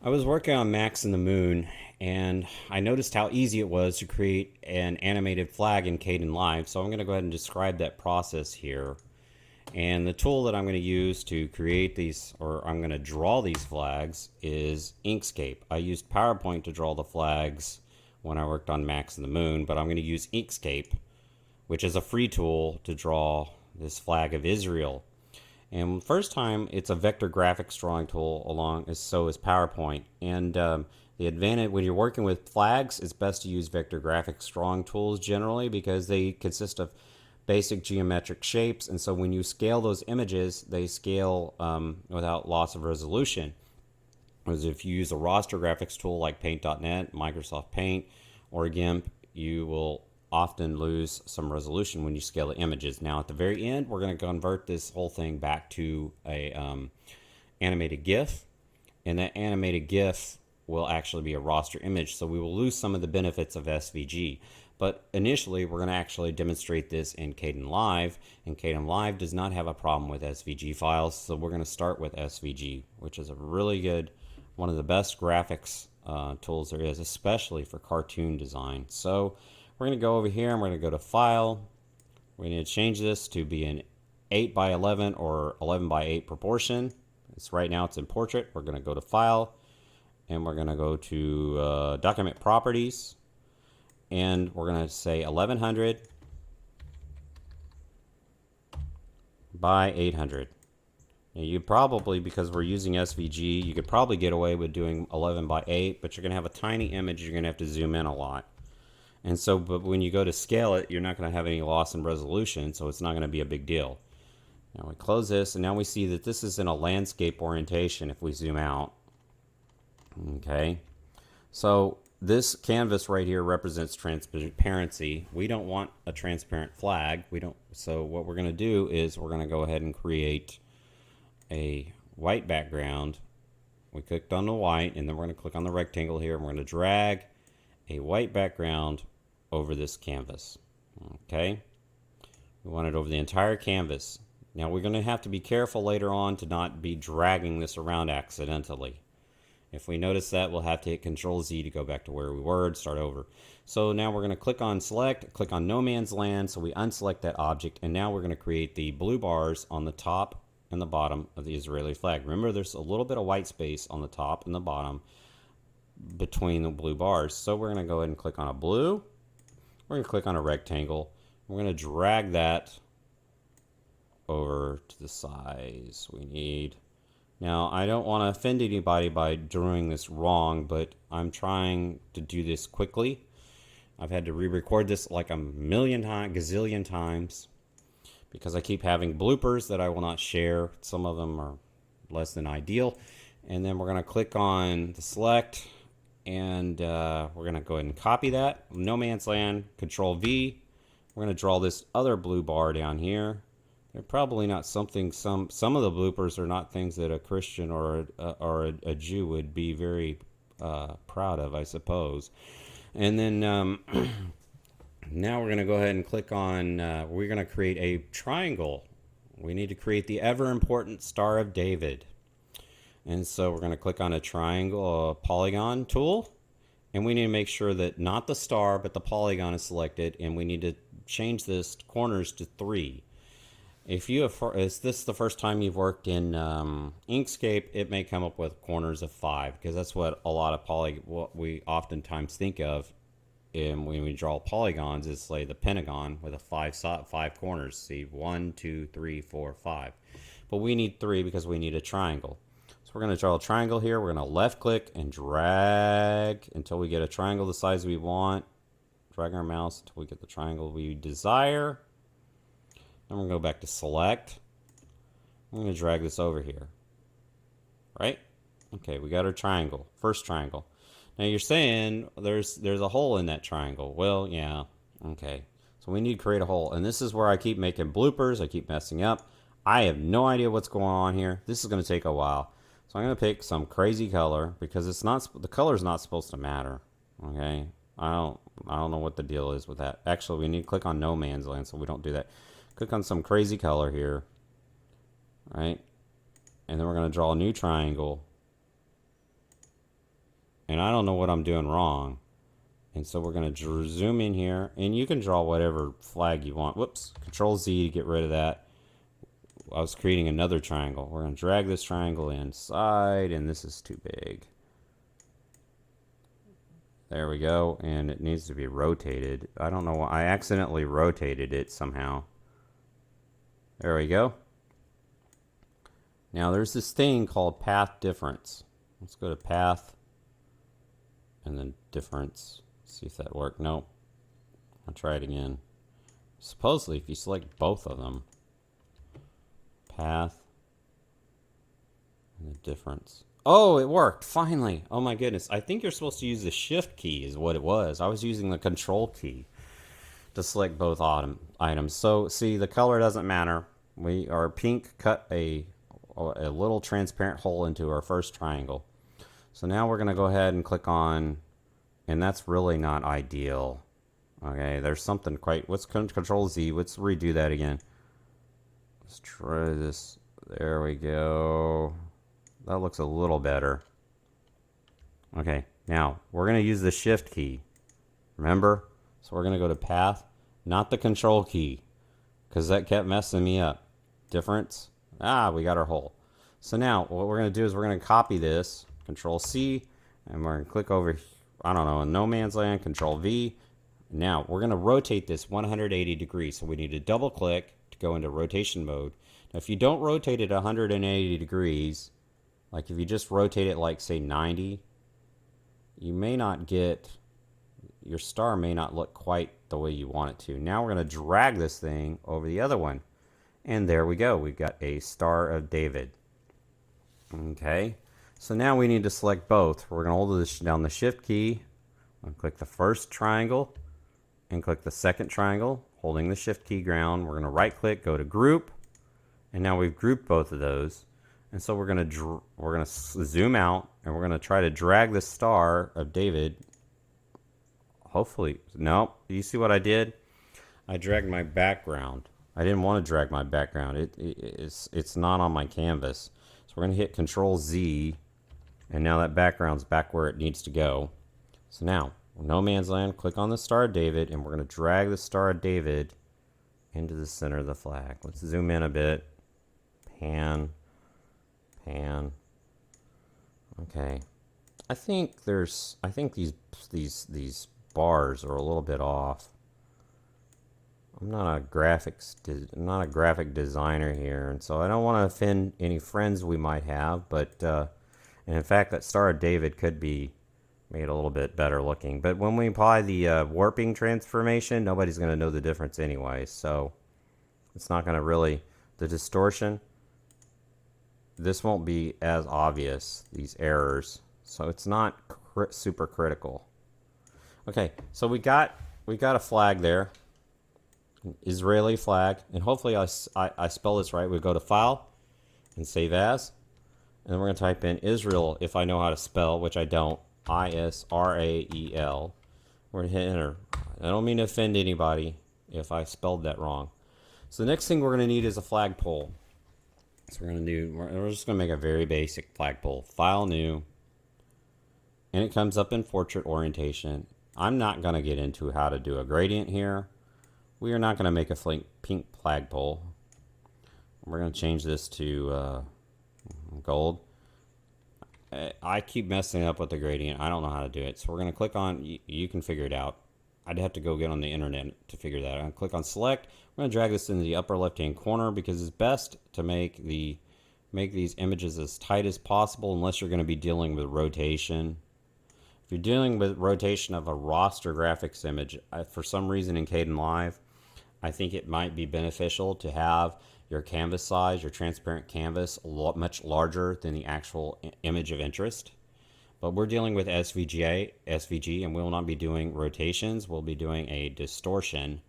I was working on Max and the Moon, and I noticed how easy it was to create an animated flag in KDENLive, so I'm going to go ahead and describe that process here. And the tool that I'm going to use to create these, or I'm going to draw these flags, is Inkscape. I used PowerPoint to draw the flags when I worked on Max and the Moon, but I'm going to use Inkscape, which is a free tool to draw this flag of Israel. And first time, it's a vector graphics drawing tool along as so is PowerPoint. And the advantage when you're working with flags, it's best to use vector graphics drawing tools generally because they consist of basic geometric shapes. And so when you scale those images, they scale without loss of resolution. Whereas if you use a raster graphics tool like Paint.net, Microsoft Paint, or Gimp, you will often lose some resolution when you scale the images. Now at the very end, we're going to convert this whole thing back to a animated GIF, and that animated GIF will actually be a raster image, so we will lose some of the benefits of SVG. But initially, we're going to actually demonstrate this in KDENLive, and KDENLive does not have a problem with SVG files, so we're going to start with SVG, which is a really good, one of the best graphics tools there is, especially for cartoon design. So we're going to go over here and we're going to go to File. We're going to change this to be an 8 by 11 or 11 by 8 proportion. Right now it's in portrait. We're going to go to File and we're going to go to Document Properties, and we're going to say 1100 by 800. Now you probably, because we're using SVG, you could probably get away with doing 11 by 8, but you're going to have a tiny image. You're going to have to zoom in a lot. And so, but when you go to scale it, you're not going to have any loss in resolution, so it's not going to be a big deal. Now we close this, and now we see that this is in a landscape orientation if we zoom out. Okay, so this canvas right here represents transparency. We don't want a transparent flag. So what we're going to do is we're going to go ahead and create a white background. We clicked on the white, and then we're going to click on the rectangle here, and we're going to drag a white background over this canvas. Okay, we want it over the entire canvas. Now we're going to have to be careful later on to not be dragging this around accidentally. If we notice that, we'll have to hit Control Z to go back to where we were and start over. So now we're going to click on Select, click on No Man's Land, so we unselect that object, and now we're going to create the blue bars on the top and the bottom of the Israeli flag. Remember, there's a little bit of white space on the top and the bottom between the blue bars. So we're going to go ahead and click on a blue. We're going to click on a rectangle. We're going to drag that over to the size we need. Now, I don't want to offend anybody by doing this wrong, but I'm trying to do this quickly. I've had to re-record this like a gazillion times because I keep having bloopers that I will not share. Some of them are less than ideal. And then we're going to click on the select, and we're going to go ahead and copy that. No Man's Land, Control V. We're going to draw this other blue bar down here. They're probably not something, some of the bloopers are not things that a Christian or a Jew would be very proud of, I suppose. And then now we're going to go ahead and click on, we're going to create a triangle. We need to create the ever important Star of David. And so we're going to click on a triangle, polygon tool, and we need to make sure that not the star, but the polygon is selected, and we need to change this corners to 3. If you have, is this the first time you've worked in Inkscape, it may come up with corners of 5, because that's what a lot of what we oftentimes think of when we draw polygons is like the pentagon with a 5 corners. See, 1, 2, 3, 4, 5. But we need 3 because we need a triangle. So we're going to draw a triangle here. We're going to left click and drag until we get a triangle the size we want. Drag our mouse until we get the triangle we desire. Then we're going to go back to select. I'm going to drag this over here. Right? Okay, we got our triangle. First triangle. Now you're saying there's a hole in that triangle. Well, yeah. Okay. So we need to create a hole. And this is where I keep making bloopers. I keep messing up. I have no idea what's going on here. This is going to take a while. So I'm going to pick some crazy color because it's not, the color is not supposed to matter. Okay? I don't know what the deal is with that. Actually, we need to click on No Man's Land so we don't do that. Click on some crazy color here. Right? And then we're going to draw a new triangle. and I don't know what I'm doing wrong. And so we're going to zoom in here, and you can draw whatever flag you want. Whoops, Control Z to get rid of that. I was creating another triangle. We're going to drag this triangle inside, and this is too big. There we go, and it needs to be rotated. I don't know why. I accidentally rotated it somehow. There we go. Now there's this thing called path difference. Let's go to path, and then difference. See if that worked. Nope. I'll try it again. Supposedly, if you select both of them, path, and the difference. Oh, it worked, finally. Oh my goodness. I think you're supposed to use the shift key is what it was. I was using the control key to select both items. So see, the color doesn't matter. Our pink cut a little transparent hole into our first triangle. So now we're going to go ahead and click on, and that's really not ideal. Okay, there's something quite, let's control Z. Let's redo that again. Let's try this. There we go. That looks a little better. Okay, now we're going to use the shift key. Remember? So we're going to go to path, not the control key, because that kept messing me up. Difference. Ah, we got our hole. So now what we're going to do is we're going to copy this, Control C, and we're going to click over, I don't know, in no man's land, Control V. Now we're going to rotate this 180 degrees. So we need to double click to go into rotation mode. Now if you don't rotate it 180 degrees, like if you just rotate it like say 90, you may not get, your star may not look quite the way you want it to. Now we're going to drag this thing over the other one. And there we go. We've got a Star of David. Okay. So now we need to select both. We're going to hold this down the shift key. I'll click the first triangle and click the second triangle, holding the shift key down. We're going to right click, go to group. And now we've grouped both of those. And so we're going to zoom out, and we're going to try to drag the Star of David. Hopefully, no. You see what I did? I dragged my background. I didn't want to drag my background. It's not on my canvas. So we're going to hit Control Z, and now that background's back where it needs to go. So now, no man's land, click on the Star of David, and we're going to drag the Star of David into the center of the flag. Let's zoom in a bit. Pan. Okay. I think these bars are a little bit off. I'm not a graphic designer here, and so I don't want to offend any friends we might have, but and in fact that Star of David could be made a little bit better looking. But when we apply the warping transformation, nobody's going to know the difference anyway, so it's not going to really, the distortion, this won't be as obvious, these errors, so it's not super critical. Okay, so we got a flag there, an Israeli flag, and hopefully I spell this right. We go to File and Save As, and then we're going to type in Israel if I know how to spell, which I don't, I-S-R-A-E-L. We're going to hit Enter. I don't mean to offend anybody if I spelled that wrong. So the next thing we're going to need is a flagpole. So we're just going to make a very basic flagpole. File, New, and it comes up in portrait orientation. I'm not going to get into how to do a gradient here. We are not going to make a pink flagpole. We're going to change this to gold. I keep messing up with the gradient. I don't know how to do it. So we're going to click on, you can figure it out. I'd have to go get on the internet to figure that out. I'm going to click on select. I'm going to drag this into the upper left hand corner because it's best to make these images as tight as possible unless you're going to be dealing with rotation. If you're dealing with rotation of a raster graphics image, for some reason in KDENLive, I think it might be beneficial to have your canvas size, your transparent canvas, much larger than the actual image of interest. But we're dealing with SVG, and we will not be doing rotations. We'll be doing a distortion,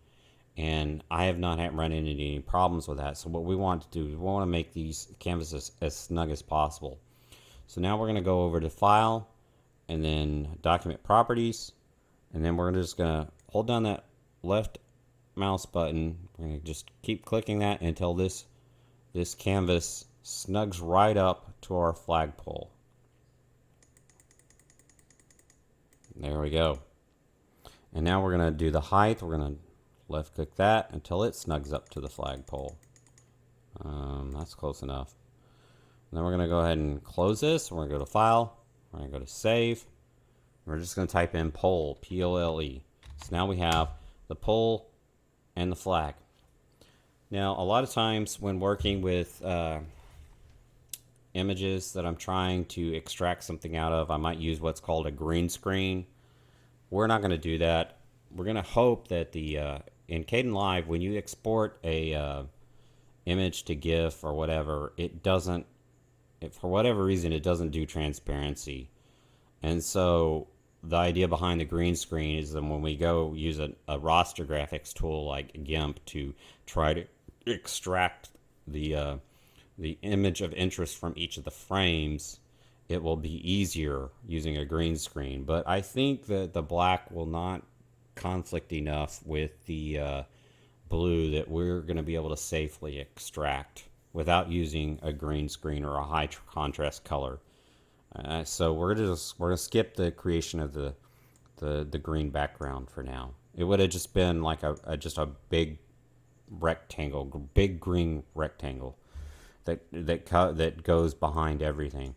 and I have not run into any problems with that. So what we want to do is we want to make these canvases as snug as possible. So now we're going to go over to File, and then Document Properties, and then we're just going to hold down that left mouse button. We're going to just keep clicking that until this canvas snugs right up to our flagpole. There we go. And now we're going to do the height. We're going to left click that until it snugs up to the flagpole. That's close enough. And then we're going to go ahead and close this. We're going to go to File. We're going to go to Save. We're just going to type in pole, P-O-L-E. So now we have the pole and the flag. Now, a lot of times when working with images that I'm trying to extract something out of, I might use what's called a green screen. We're not going to do that. We're going to hope that in KDENLive, when you export a image to GIF or whatever, it doesn't, for whatever reason, it doesn't do transparency. And so the idea behind the green screen is that when we go use a raster graphics tool like Gimp to try to extract the image of interest from each of the frames, it will be easier using a green screen. But I think that the black will not conflict enough with the blue that we're going to be able to safely extract without using a green screen or a high contrast color. So we're gonna skip the creation of the green background for now. It would have just been like just a big rectangle, big green rectangle that goes behind everything.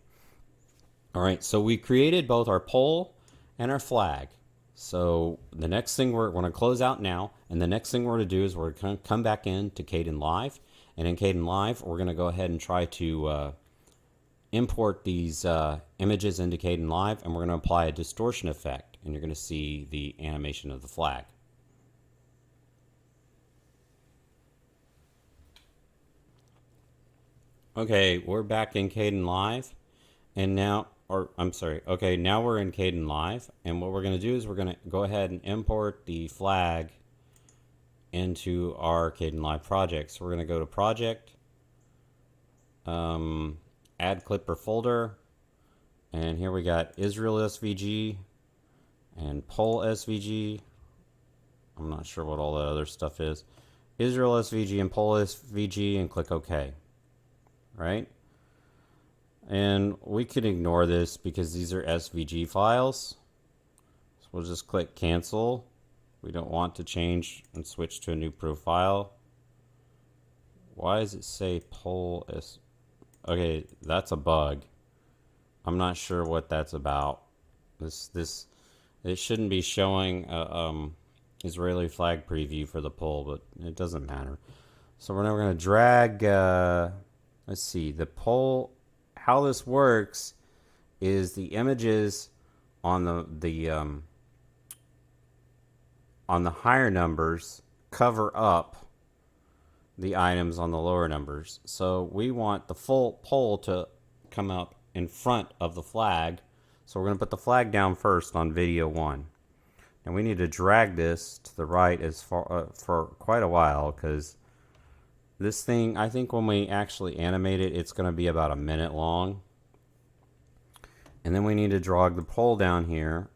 All right, so we created both our pole and our flag. So the next thing we're going to close out now, and the next thing we're going to do is we're going to come back into KDENLive, and in KDENLive we're going to go ahead and try to import these images into KDENLive, and we're going to apply a distortion effect, and you're going to see the animation of the flag. Okay, we're back in KDENLive, and now, now we're in KDENLive, and what we're going to do is we're going to go ahead and import the flag into our KDENLive project. So we're going to go to Project, Add Clip or Folder, and here we got Israel SVG and Pole SVG. I'm not sure what all that other stuff is. Israel SVG and Pole SVG, and click OK. Right? And we could ignore this because these are SVG files. So we'll just click Cancel. We don't want to change and switch to a new profile. Why does it say Pole S? Okay, that's a bug. I'm not sure what that's about. It shouldn't be showing a Israeli flag preview for the pole, but it doesn't matter. So we're now going to drag. Let's see, the pole. How this works is the images on the higher numbers cover up the items on the lower numbers. So we want the full pole to come up in front of the flag. So we're going to put the flag down first on video 1. And we need to drag this to the right as far for quite a while, because this thing, I think when we actually animate it, it's going to be about a minute long. And then we need to drag the pole down here.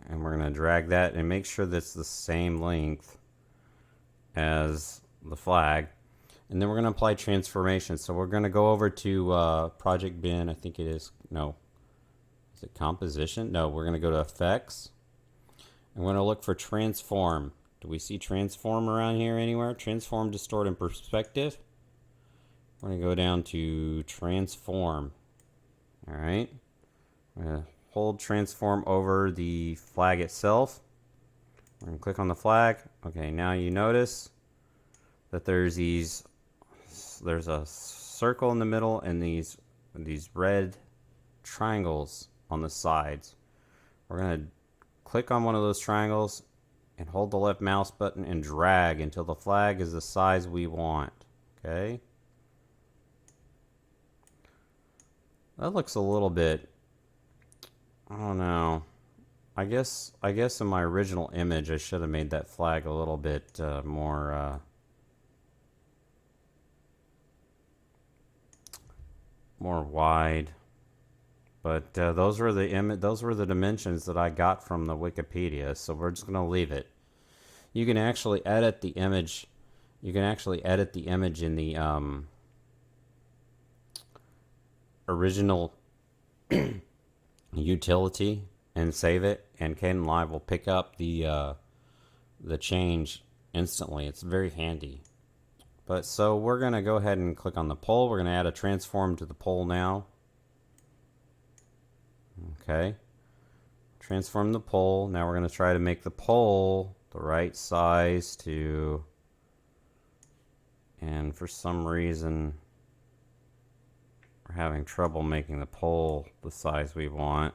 And we're going to drag that and make sure that's the same length as the flag. And then we're going to apply transformation. So we're going to go over to Project Bin. I think it is, no. Is it Composition? No, we're going to go to Effects. And we're going to look for Transform. Do we see Transform around here anywhere? Transform, Distort, and Perspective. We're going to go down to Transform. All right. We're going to hold Transform over the flag itself. We're going to click on the flag. Okay, now you notice that there's a circle in the middle and these red triangles on the sides. We're going to click on one of those triangles and hold the left mouse button and drag until the flag is the size we want. Okay? That looks a little bit, I don't know. I guess in my original image I should have made that flag a little bit more wide. But those were the dimensions that I got from the Wikipedia, so we're just going to leave it. You can actually edit the image. You can actually edit the image in the original utility and save it, and KDENLive will pick up the change instantly. It's very handy. But so we're going to go ahead and click on the poll. We're going to add a transform to the poll now. Okay. Transform the poll. Now we're going to try to make the poll the right size to, and for some reason we're having trouble making the poll the size we want.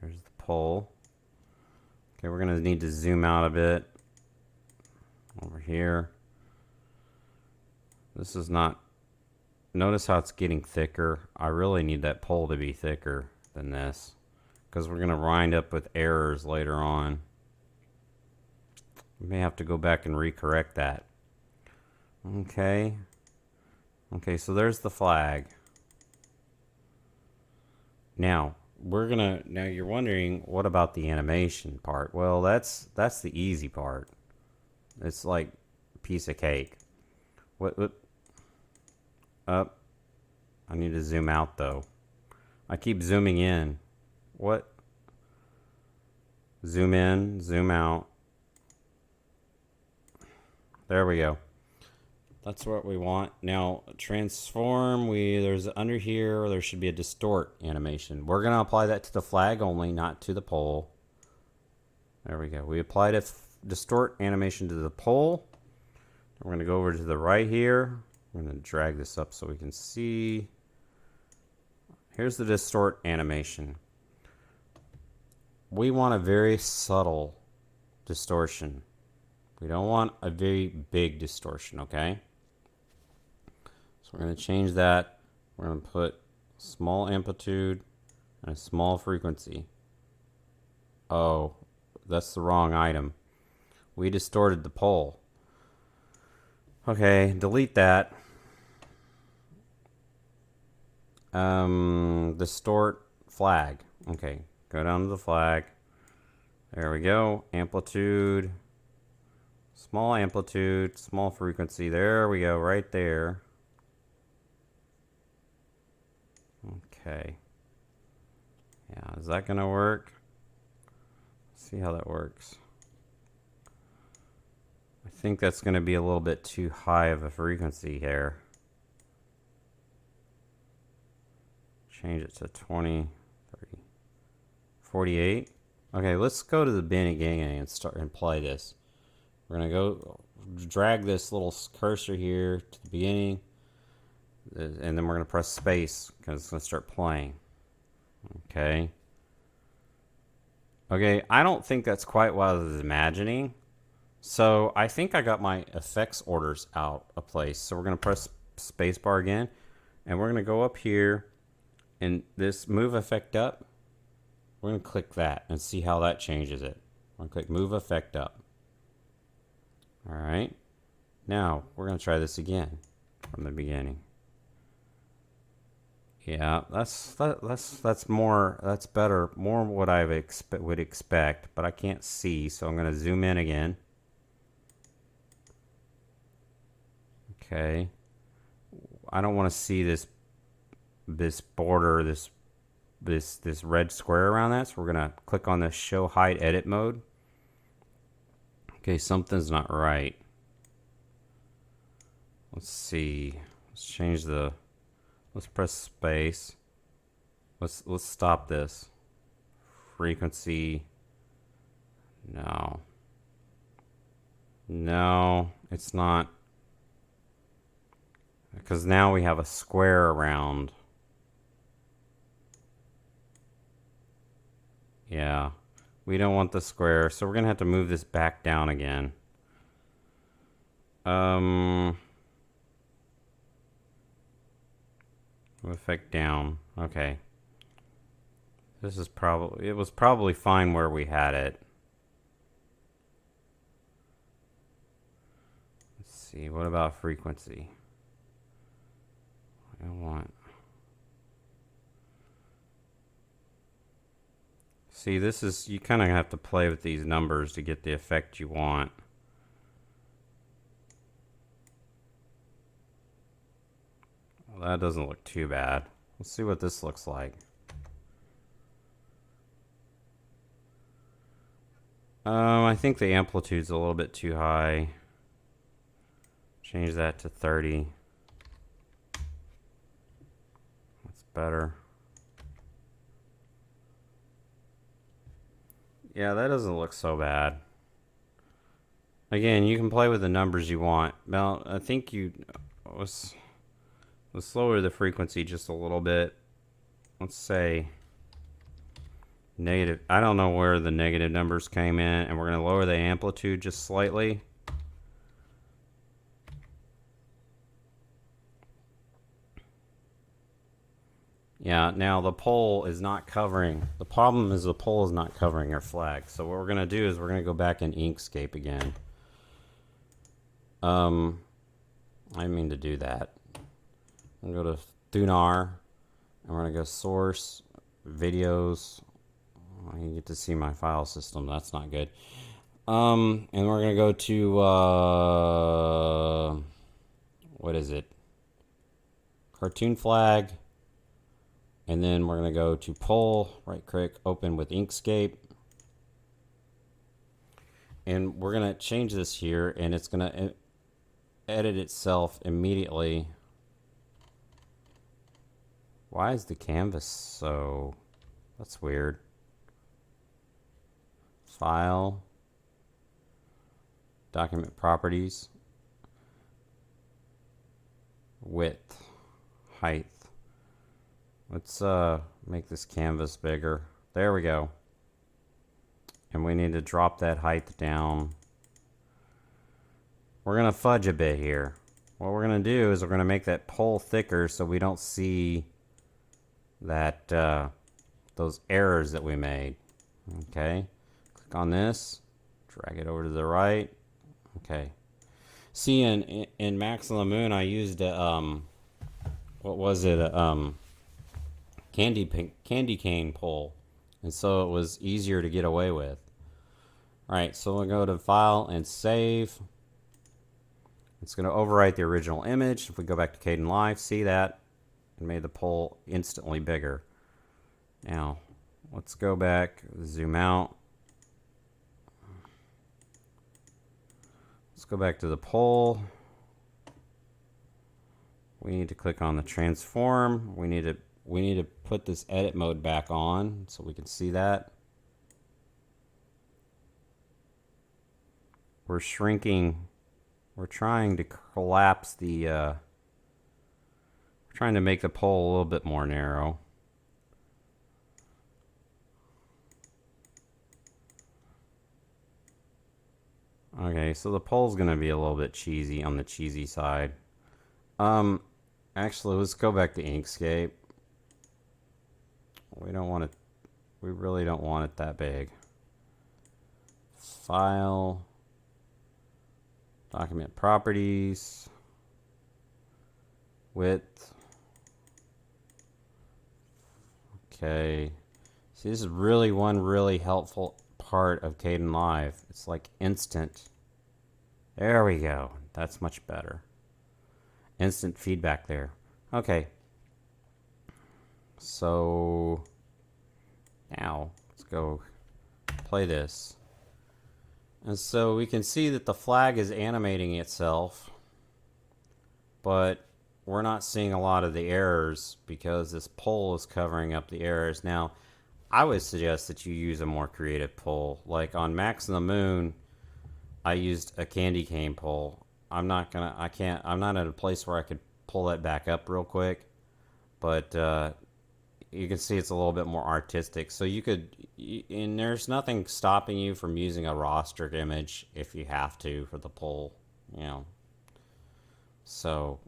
There's the poll. Okay, we're going to need to zoom out a bit over here. This is not, notice how it's getting thicker. I really need that poll to be thicker than this, because we're going to wind up with errors later on. We may have to go back and recorrect that. Okay. Okay, so there's the flag. Now, now you're wondering, what about the animation part? Well, that's the easy part. It's like a piece of cake. What up? I need to zoom out though. I keep zooming in. What? Zoom in, zoom out. There we go. That's what we want. Now, transform, there's under here, there should be a distort animation. We're going to apply that to the flag only, not to the poll. There we go. We applied a distort animation to the poll. We're going to go over to the right here. I'm going to drag this up so we can see. Here's the distort animation. We want a very subtle distortion. We don't want a very big distortion, okay? So we're going to change that. We're going to put small amplitude and a small frequency. Oh, that's the wrong item. We distorted the poll. Okay, delete that. Distort flag. Okay, go down to the flag. There we go. Amplitude. Small amplitude, small frequency. There we go, right there. Okay. Yeah, is that gonna work? Let's see how that works. I think that's gonna be a little bit too high of a frequency here. Change it to 20, 30, 48. Okay, let's go to the beginning and start and play this. We're going to go drag this little cursor here to the beginning, and then we're going to press space because it's going to start playing. Okay. Okay, I don't think that's quite what I was imagining. So I think I got my effects orders out of place. So we're going to press spacebar again, and we're going to go up here, and this move effect up, we're going to click that and see how that changes it. I'm going to click move effect up. All right. Now we're going to try this again from the beginning. Yeah, that's more, that's better, more what I would expect, but I can't see, so I'm going to zoom in again. Okay. I don't want to see this border, this red square around that, so we're going to click on the show hide edit mode. Okay, something's not right. Let's see. Let's change the, let's press space. Let's stop this. Frequency. No. No, it's not. Because now we have a square around. Yeah. We don't want the square, so we're going to have to move this back down again. Move effect down. Okay. This is probably, it was probably fine where we had it. Let's see, what about frequency? I want... See, this is, you kind of have to play with these numbers to get the effect you want. Well, that doesn't look too bad. Let's see what this looks like. I think the amplitude's a little bit too high. Change that to 30. That's better. Yeah, that doesn't look so bad. Again, you can play with the numbers you want. Now, I think let's lower the frequency just a little bit. Let's say negative. I don't know where the negative numbers came in, and we're going to lower the amplitude just slightly. Yeah, now the poll is not covering. The problem is the poll is not covering our flag. So what we're going to do is we're going to go back in Inkscape again. I mean to do that. I'm going to go to Thunar, and we're going to go Source, Videos. You get to see my file system. That's not good. And we're going to go to, what is it? Cartoon flag. And then we're going to go to Poll, right click, open with Inkscape. And we're going to change this here, and it's going to edit itself immediately. Why is the canvas so... That's weird. File. Document properties. Width. Height. Let's make this canvas bigger. There we go. And we need to drop that height down. We're going to fudge a bit here. What we're going to do is we're going to make that pole thicker so we don't see that those errors that we made. Okay. Click on this. Drag it over to the right. Okay. See, in Max on the Moon, I used a, what was it? Candy cane pole, and so it was easier to get away with. All right, so we'll go to File and Save. It's going to overwrite the original image. If we go back to KDENLive, see that? It made the pole instantly bigger. Now, let's go back, zoom out. Let's go back to the pole. We need to click on the transform. We need to put this edit mode back on so we can see that. We're shrinking. We're trying to collapse the, we're trying to make the pole a little bit more narrow. Okay, so the pole's going to be a little bit cheesy, on the cheesy side. Actually, let's go back to Inkscape. We don't want it, we really don't want it that big. File, document properties, width. Okay. See, this is really one really helpful part of KDENLive. It's like instant. There we go. That's much better. Instant feedback there. Okay. So now let's go play this. And so we can see that the flag is animating itself, but we're not seeing a lot of the errors because this poll is covering up the errors. Now, I would suggest that you use a more creative poll. Like on Max on the Moon, I used a candy cane poll. I'm not at a place where I could pull that back up real quick, but you can see it's a little bit more artistic. So you could, and there's nothing stopping you from using a rastered image if you have to for the poll, you know. So,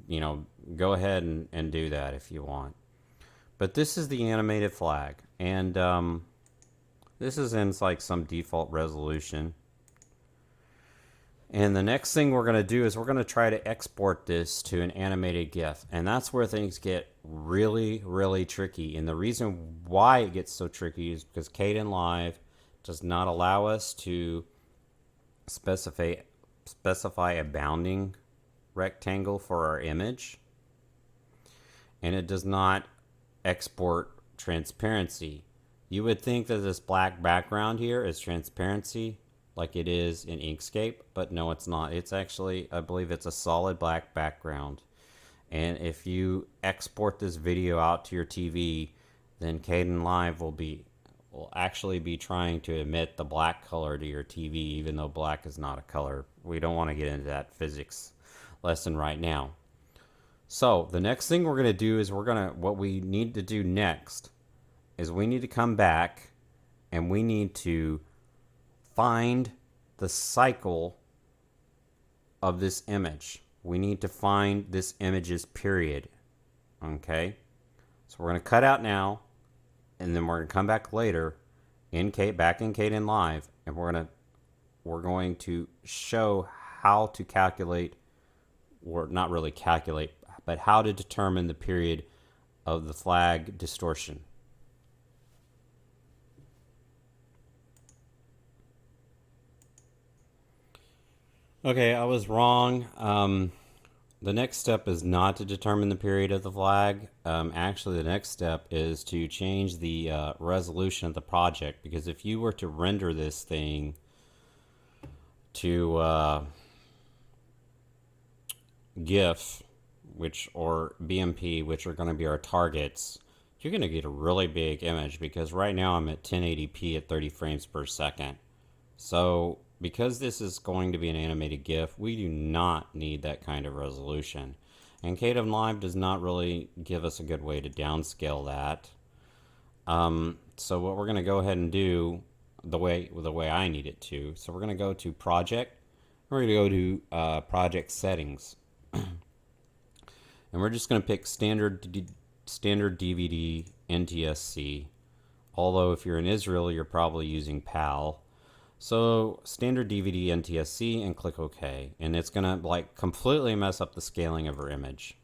you know, go ahead and do that if you want. But this is the animated flag, and this is in like some default resolution. And the next thing we're going to do is we're going to try to export this to an animated GIF. And that's where things get really, really tricky. And the reason why it gets so tricky is because KDENLive does not allow us to specify a bounding rectangle for our image. and it does not export transparency. You would think that this black background here is transparency like it is in Inkscape, but no, it's not. It's actually, I believe it's a solid black background. And if you export this video out to your TV, then KDENLive will actually be trying to emit the black color to your TV, even though black is not a color. We don't want to get into that physics lesson right now. So the next thing we're going to do is what we need to do next is we need to come back and we need to find the cycle of this image. We need to find this image's period. Okay? So we're going to cut out now, and then we're going to come back later back in KDENLive, and we're going to show how to calculate, or not really calculate, but how to determine the period of the flag distortion. Okay, I was wrong. The next step is not to determine the period of the flag. Actually, the next step is to change the resolution of the project, because if you were to render this thing to GIF, or BMP, which are going to be our targets, you're going to get a really big image, because right now I'm at 1080p at 30 frames per second. So because this is going to be an animated GIF, we do not need that kind of resolution. And KDENLive does not really give us a good way to downscale that. So what we're going to go ahead and do the way I need it to. So we're going to go to Project. We're going to go to Project Settings. And we're just going to pick standard DVD NTSC. Although if you're in Israel, you're probably using PAL. So standard DVD NTSC, and click OK. And it's going to completely mess up the scaling of our image.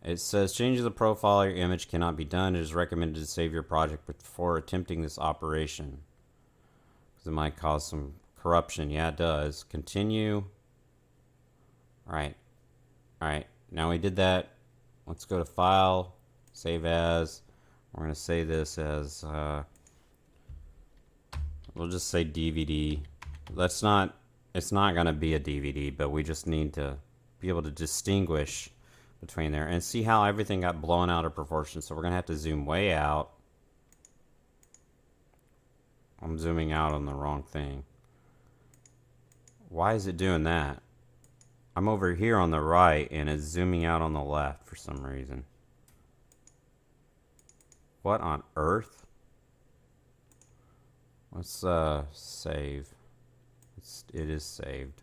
It says changes the profile of your image cannot be done. It is recommended to save your project before attempting this operation, because it might cause some corruption. Yeah, it does. Continue. All right. Now we did that. Let's go to File, Save As. We're going to save this as, we'll just say DVD. It's not going to be a DVD, but we just need to be able to distinguish between there and see how everything got blown out of proportion. So we're going to have to zoom way out. I'm zooming out on the wrong thing. Why is it doing that? I'm over here on the right and it's zooming out on the left for some reason. What on earth? Let's save. It is saved.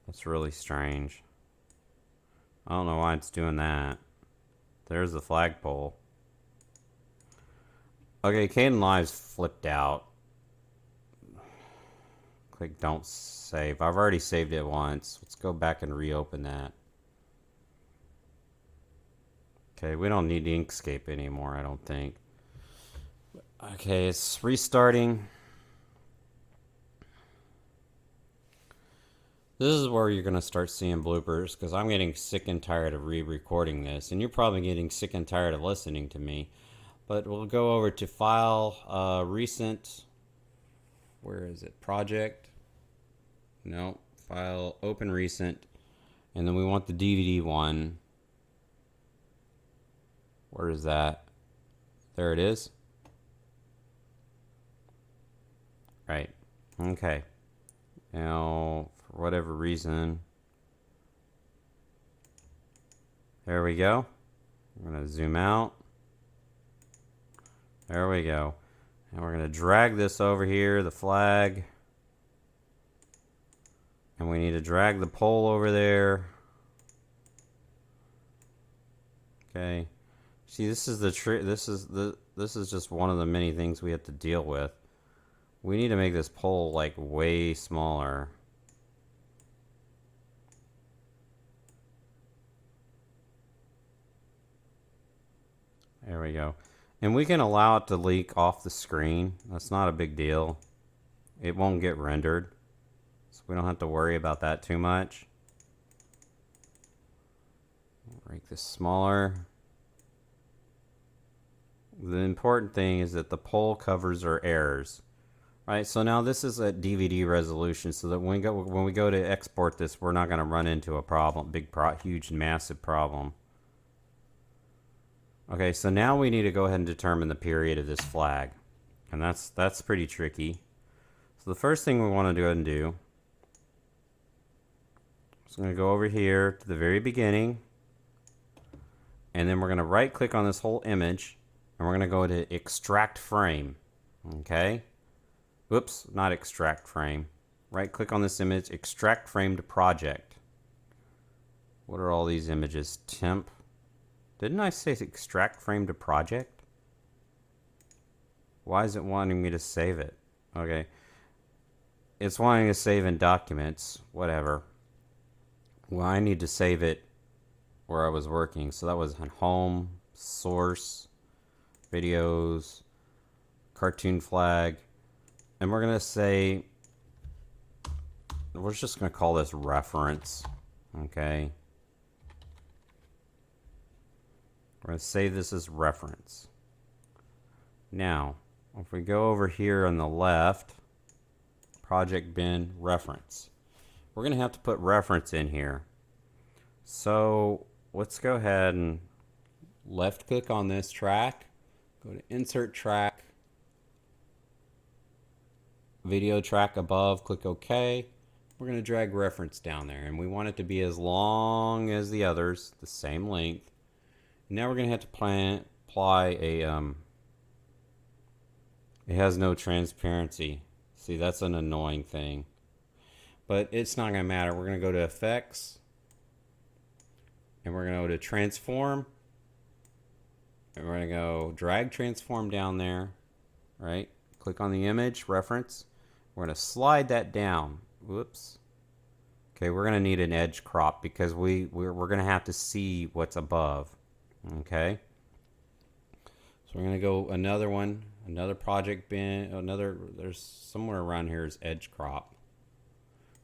That's really strange. I don't know why it's doing that. There's the flagpole. Okay, KDENLive's flipped out. Click don't save. I've already saved it once. Let's go back and reopen that. Okay, we don't need Inkscape anymore, I don't think. Okay, it's restarting. This is where you're going to start seeing bloopers, because I'm getting sick and tired of re-recording this, and you're probably getting sick and tired of listening to me. But we'll go over to File, Recent. Where is it? Project. No. File, Open Recent. And then we want the DVD one. Where is that? There it is. Right. Okay. Now, for whatever reason, there we go. I'm going to zoom out. There we go. And we're going to drag this over here, the flag. And we need to drag the pole over there. Okay. See, this is the trick. This is just one of the many things we have to deal with. We need to make this pole like way smaller. There we go. And we can allow it to leak off the screen. That's not a big deal. It won't get rendered. So we don't have to worry about that too much. Make this smaller. The important thing is that the pole covers are errors. Right, so now this is at DVD resolution, so that when we go to export this, we're not going to run into a problem, huge, massive problem. Okay, so now we need to go ahead and determine the period of this flag, and that's pretty tricky. So the first thing we want to go ahead and do is going to go over here to the very beginning, and then we're going to right-click on this whole image, and we're going to go to extract frame. Okay. Whoops, not extract frame. Right click on this image, extract frame to project. What are all these images? Temp. Didn't I say extract frame to project? Why is it wanting me to save it? Okay. It's wanting to save in documents, whatever. Well, I need to save it where I was working. So that was on home, source, videos, cartoon flag. And we're going to say, we're just going to call this reference, okay? We're going to save this as reference. Now, if we go over here on the left, project bin reference, we're going to have to put reference in here. So let's go ahead and left click on this track, go to insert track, video track above, click OK. We're going to drag reference down there, and we want it to be as long as the others, the same length. Now we're going to have to apply a it has no transparency. See, that's an annoying thing, but it's not going to matter. We're going to go to effects, and we're going to go to transform, and we're going to go drag transform down there, right? Click on the image reference. We're going to slide that down. Whoops. Okay, we're going to need an edge crop because we're going to have to see what's above. Okay. So we're going to go another one, another project bin, there's somewhere around here is edge crop.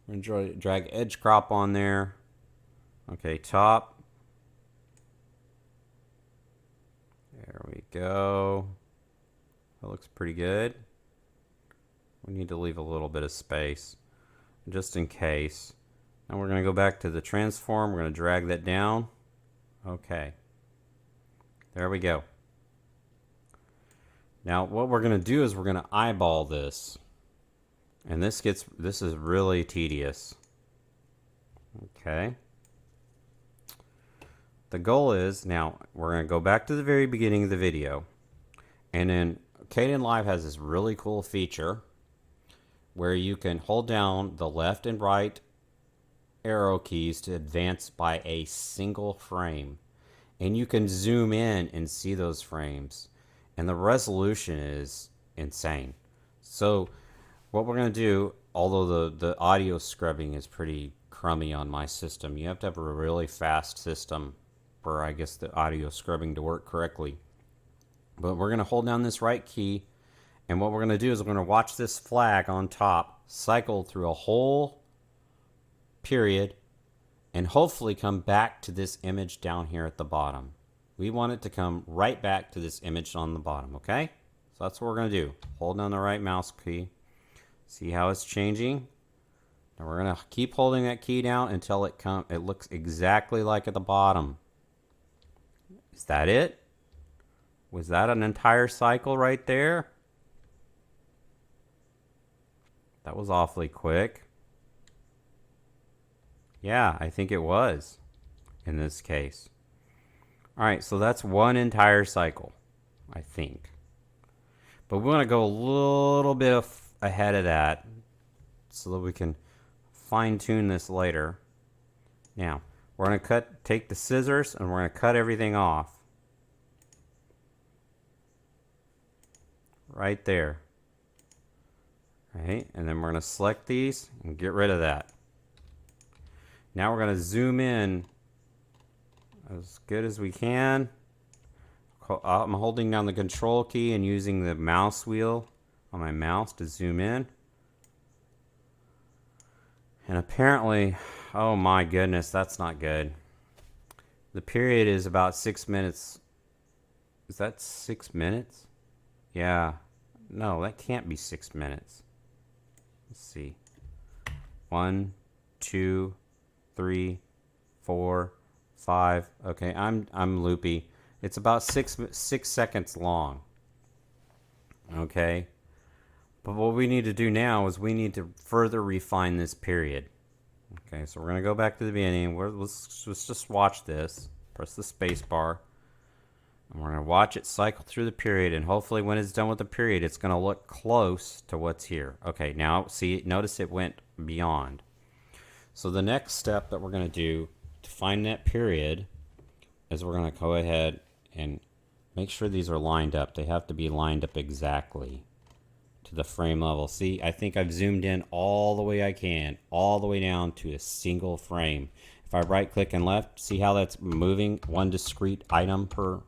We're going to drag edge crop on there. Okay, top. There we go. That looks pretty good. We need to leave a little bit of space just in case. Now we're going to go back to the transform. We're going to drag that down. Okay. There we go. Now what we're going to do is we're going to eyeball this. And this is really tedious. Okay. The goal is, now we're going to go back to the very beginning of the video. And then KDENLive has this really cool feature where you can hold down the left and right arrow keys to advance by a single frame. And you can zoom in and see those frames. And the resolution is insane. So what we're going to do, although the audio scrubbing is pretty crummy on my system, you have to have a really fast system for, I guess, the audio scrubbing to work correctly. But we're going to hold down this right key. And what we're going to do is we're going to watch this flag on top cycle through a whole period and hopefully come back to this image down here at the bottom. We want it to come right back to this image on the bottom, okay? So that's what we're going to do. Hold down the right mouse key. See how it's changing? Now we're going to keep holding that key down until it looks exactly like at the bottom. Is that it? Was that an entire cycle right there? That was awfully quick. Yeah, I think it was in this case. All right, so that's one entire cycle, I think. But we want to go a little bit ahead of that so that we can fine-tune this later. Now, we're going to take the scissors and we're going to cut everything off. Right there. Right, and then we're going to select these and get rid of that. Now we're going to zoom in as good as we can. I'm holding down the control key and using the mouse wheel on my mouse to zoom in. And apparently, oh my goodness, that's not good. The period is about 6 minutes. Is that 6 minutes? Yeah. No, that can't be 6 minutes. Let's see. 1, 2, 3, 4, 5. Okay, I'm loopy. It's about 6 seconds long. Okay. But what we need to do now is we need to further refine this period. Okay, so we're going to go back to the beginning. Let's just watch this. Press the space bar. And we're going to watch it cycle through the period, and hopefully when it's done with the period, it's going to look close to what's here. Okay, now see, notice it went beyond. So the next step that we're going to do to find that period is we're going to go ahead and make sure these are lined up. They have to be lined up exactly to the frame level. See, I think I've zoomed in all the way I can, all the way down to a single frame. If I right click and left, see how that's moving one discrete item per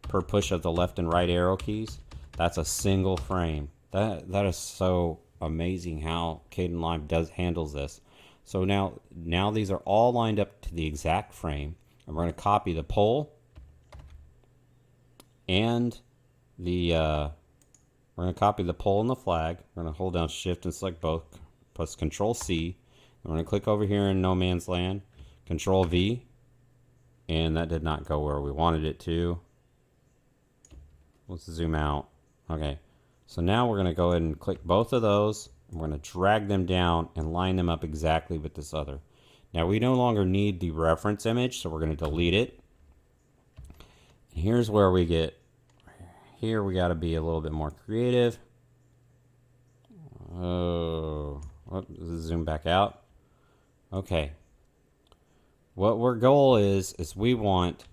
push of the left and right arrow keys. That's a single frame. That is so amazing how KDENLive handles this. So now these are all lined up to the exact frame, and we're going to copy the pole and the we're going to copy the pole and the flag. We're going to hold down Shift and select both, plus Control C. We're going to click over here in no man's land, Control V, and that did not go where we wanted it to. Let's zoom out. Okay, so now we're going to go ahead and click both of those, and we're going to drag them down and line them up exactly with this other. Now we no longer need the reference image, so we're going to delete it. And here's where we get, here we got to be a little bit more creative. Oh, zoom back out. Okay. What our goal is we want,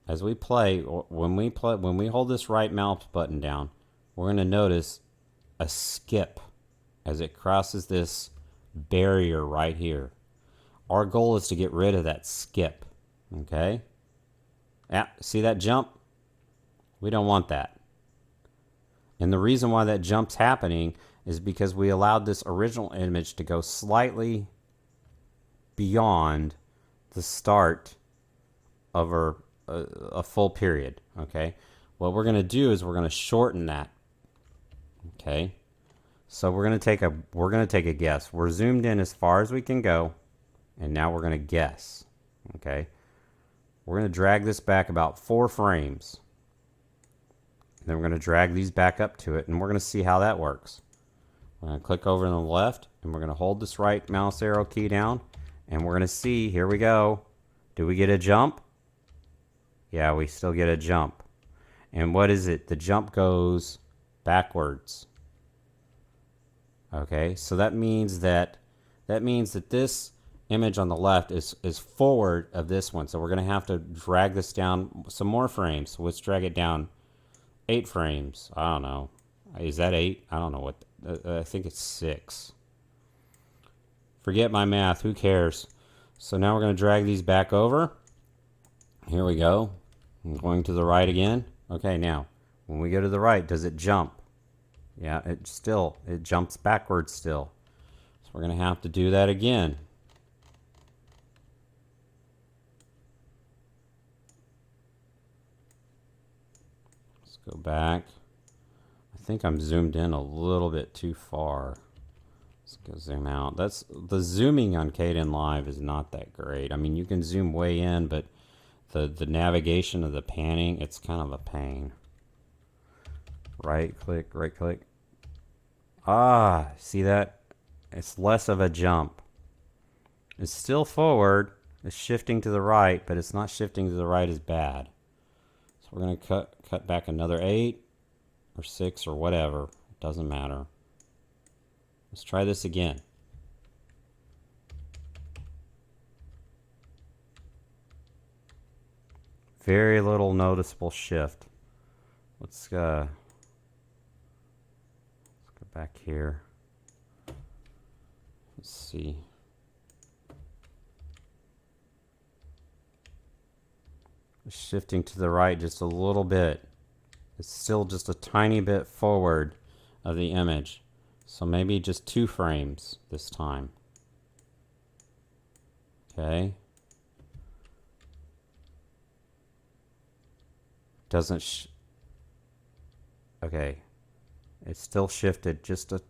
as we play, when we hold this right mouse button down, we're going to notice a skip as it crosses this barrier right here. Our goal is to get rid of that skip. Okay? Yeah, see that jump? We don't want that. And the reason why that jump's happening is because we allowed this original image to go slightly beyond the start of a full period. Okay, what we're going to do is we're going to shorten that. Okay, so we're going to take a guess. We're zoomed in as far as we can go, and now we're going to guess. Okay, we're going to drag this back about 4 frames. Then we're going to drag these back up to it, and we're going to see how that works. We're going to click over on the left, and we're going to hold this right mouse arrow key down, and we're going to see, here we go. Do we get a jump? Yeah, we still get a jump. And what is it? The jump goes backwards. Okay, so that means that this image on the left is forward of this one. So we're going to have to drag this down some more frames. So let's drag it down 8 frames. I don't know. Is that 8? I don't know what. I think it's 6. Forget my math. Who cares? So now we're going to drag these back over. Here we go. I'm going to the right again. Okay, now when we go to the right, does it jump? Yeah, it jumps backwards still. So we're going to have to do that again. Let's go back. I think I'm zoomed in a little bit too far. Let's go zoom out. The zooming on KDENLive is not that great. I mean, you can zoom way in, but the navigation of the panning, it's kind of a pain. Right click, right click. Ah, see that? It's less of a jump. It's still forward. It's shifting to the right, but it's not shifting to the right as bad. So we're going to cut back another 8 or 6 or whatever. It doesn't matter. Let's try this again. Very little noticeable shift. Let's go back here. Let's see. Shifting to the right just a little bit. It's still just a tiny bit forward of the image. So maybe just 2 frames this time. Okay. Doesn't okay. It's still shifted just a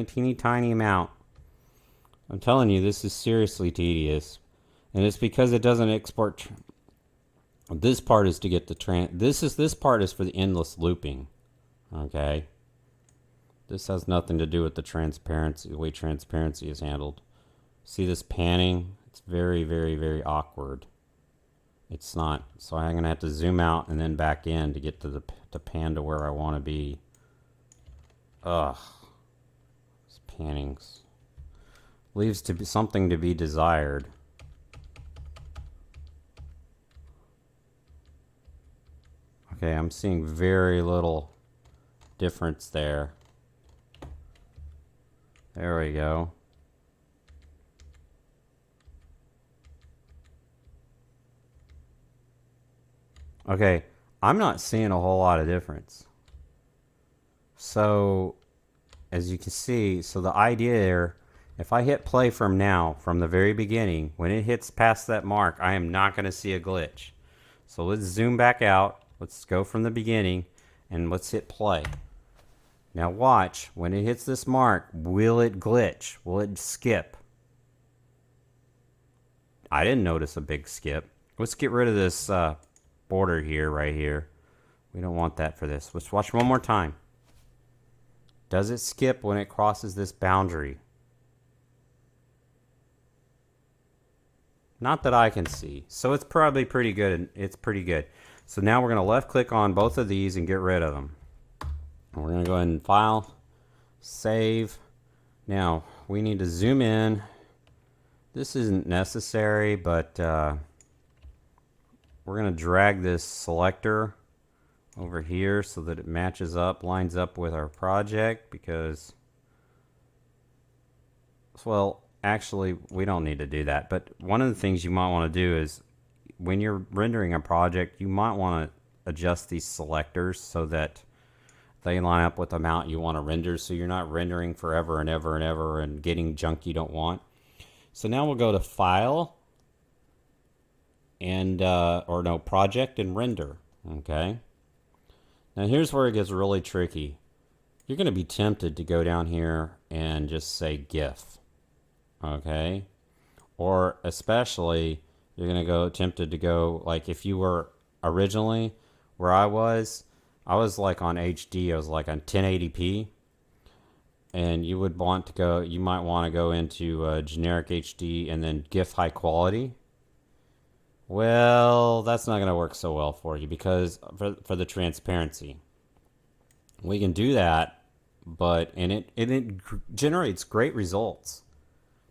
teeny tiny amount. I'm telling you, this is seriously tedious. And it's because it doesn't export. This part is to get the this part is for the endless looping. Okay. This has nothing to do with the transparency, the way transparency is handled. See this panning? It's very, very, very awkward. It's not. So I'm gonna have to zoom out and then back in to get to the pan to where I want to be. Ugh. This panning's leaves to be something to be desired. Okay, I'm seeing very little difference there. There we go. Okay, I'm not seeing a whole lot of difference. So, as you can see, so the idea there, if I hit play from now, from the very beginning, when it hits past that mark, I am not going to see a glitch. So let's zoom back out. Let's go from the beginning and let's hit play. Now watch, when it hits this mark, will it glitch? Will it skip? I didn't notice a big skip. Let's get rid of this border here, right here. We don't want that for this. Let's watch one more time. Does it skip when it crosses this boundary? Not that I can see. So it's probably pretty good. It's pretty good. So now we're going to left click on both of these and get rid of them. And we're going to go ahead and file, save. Now we need to zoom in. This isn't necessary, but we're going to drag this selector over here so that it matches up, lines up with our project, because, well, actually we don't need to do that. But one of the things you might want to do is when you're rendering a project, you might want to adjust these selectors so that they line up with the amount you want to render, so you're not rendering forever and ever and ever and getting junk you don't want. So now we'll go to File and Project and Render. Okay. Now here's where it gets really tricky. You're going to be tempted to go down here and just say GIF. Okay. Or especially you're going to go tempted to go, like if you were originally where I was like on HD, I was like on 1080p. And you would want to go, you might want to go into generic HD and then GIF high quality. Well, that's not going to work so well for you because for the transparency. We can do that, but it generates great results,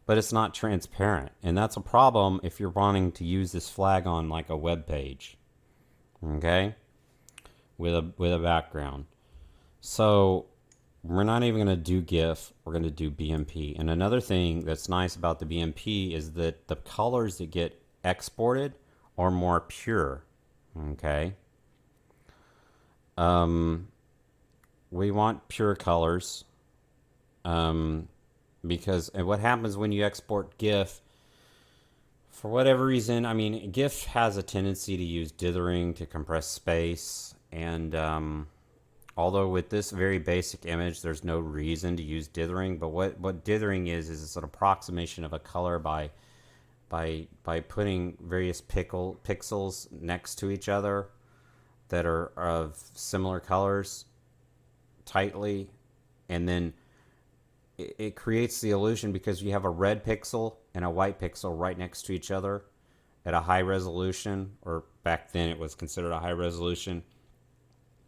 but it's not transparent. And that's a problem if you're wanting to use this flag on like a web page. Okay? With a background. So we're not even going to do GIF. We're going to do BMP. And another thing that's nice about the BMP is that the colors that get exported are more pure. Okay. We want pure colors. Because what happens when you export GIF, for whatever reason, I mean, GIF has a tendency to use dithering to compress space. And although with this very basic image, there's no reason to use dithering. But what dithering is it's an approximation of a color by putting various pixels next to each other that are of similar colors tightly. And then it creates the illusion because you have a red pixel and a white pixel right next to each other at a high resolution, or back then it was considered a high resolution.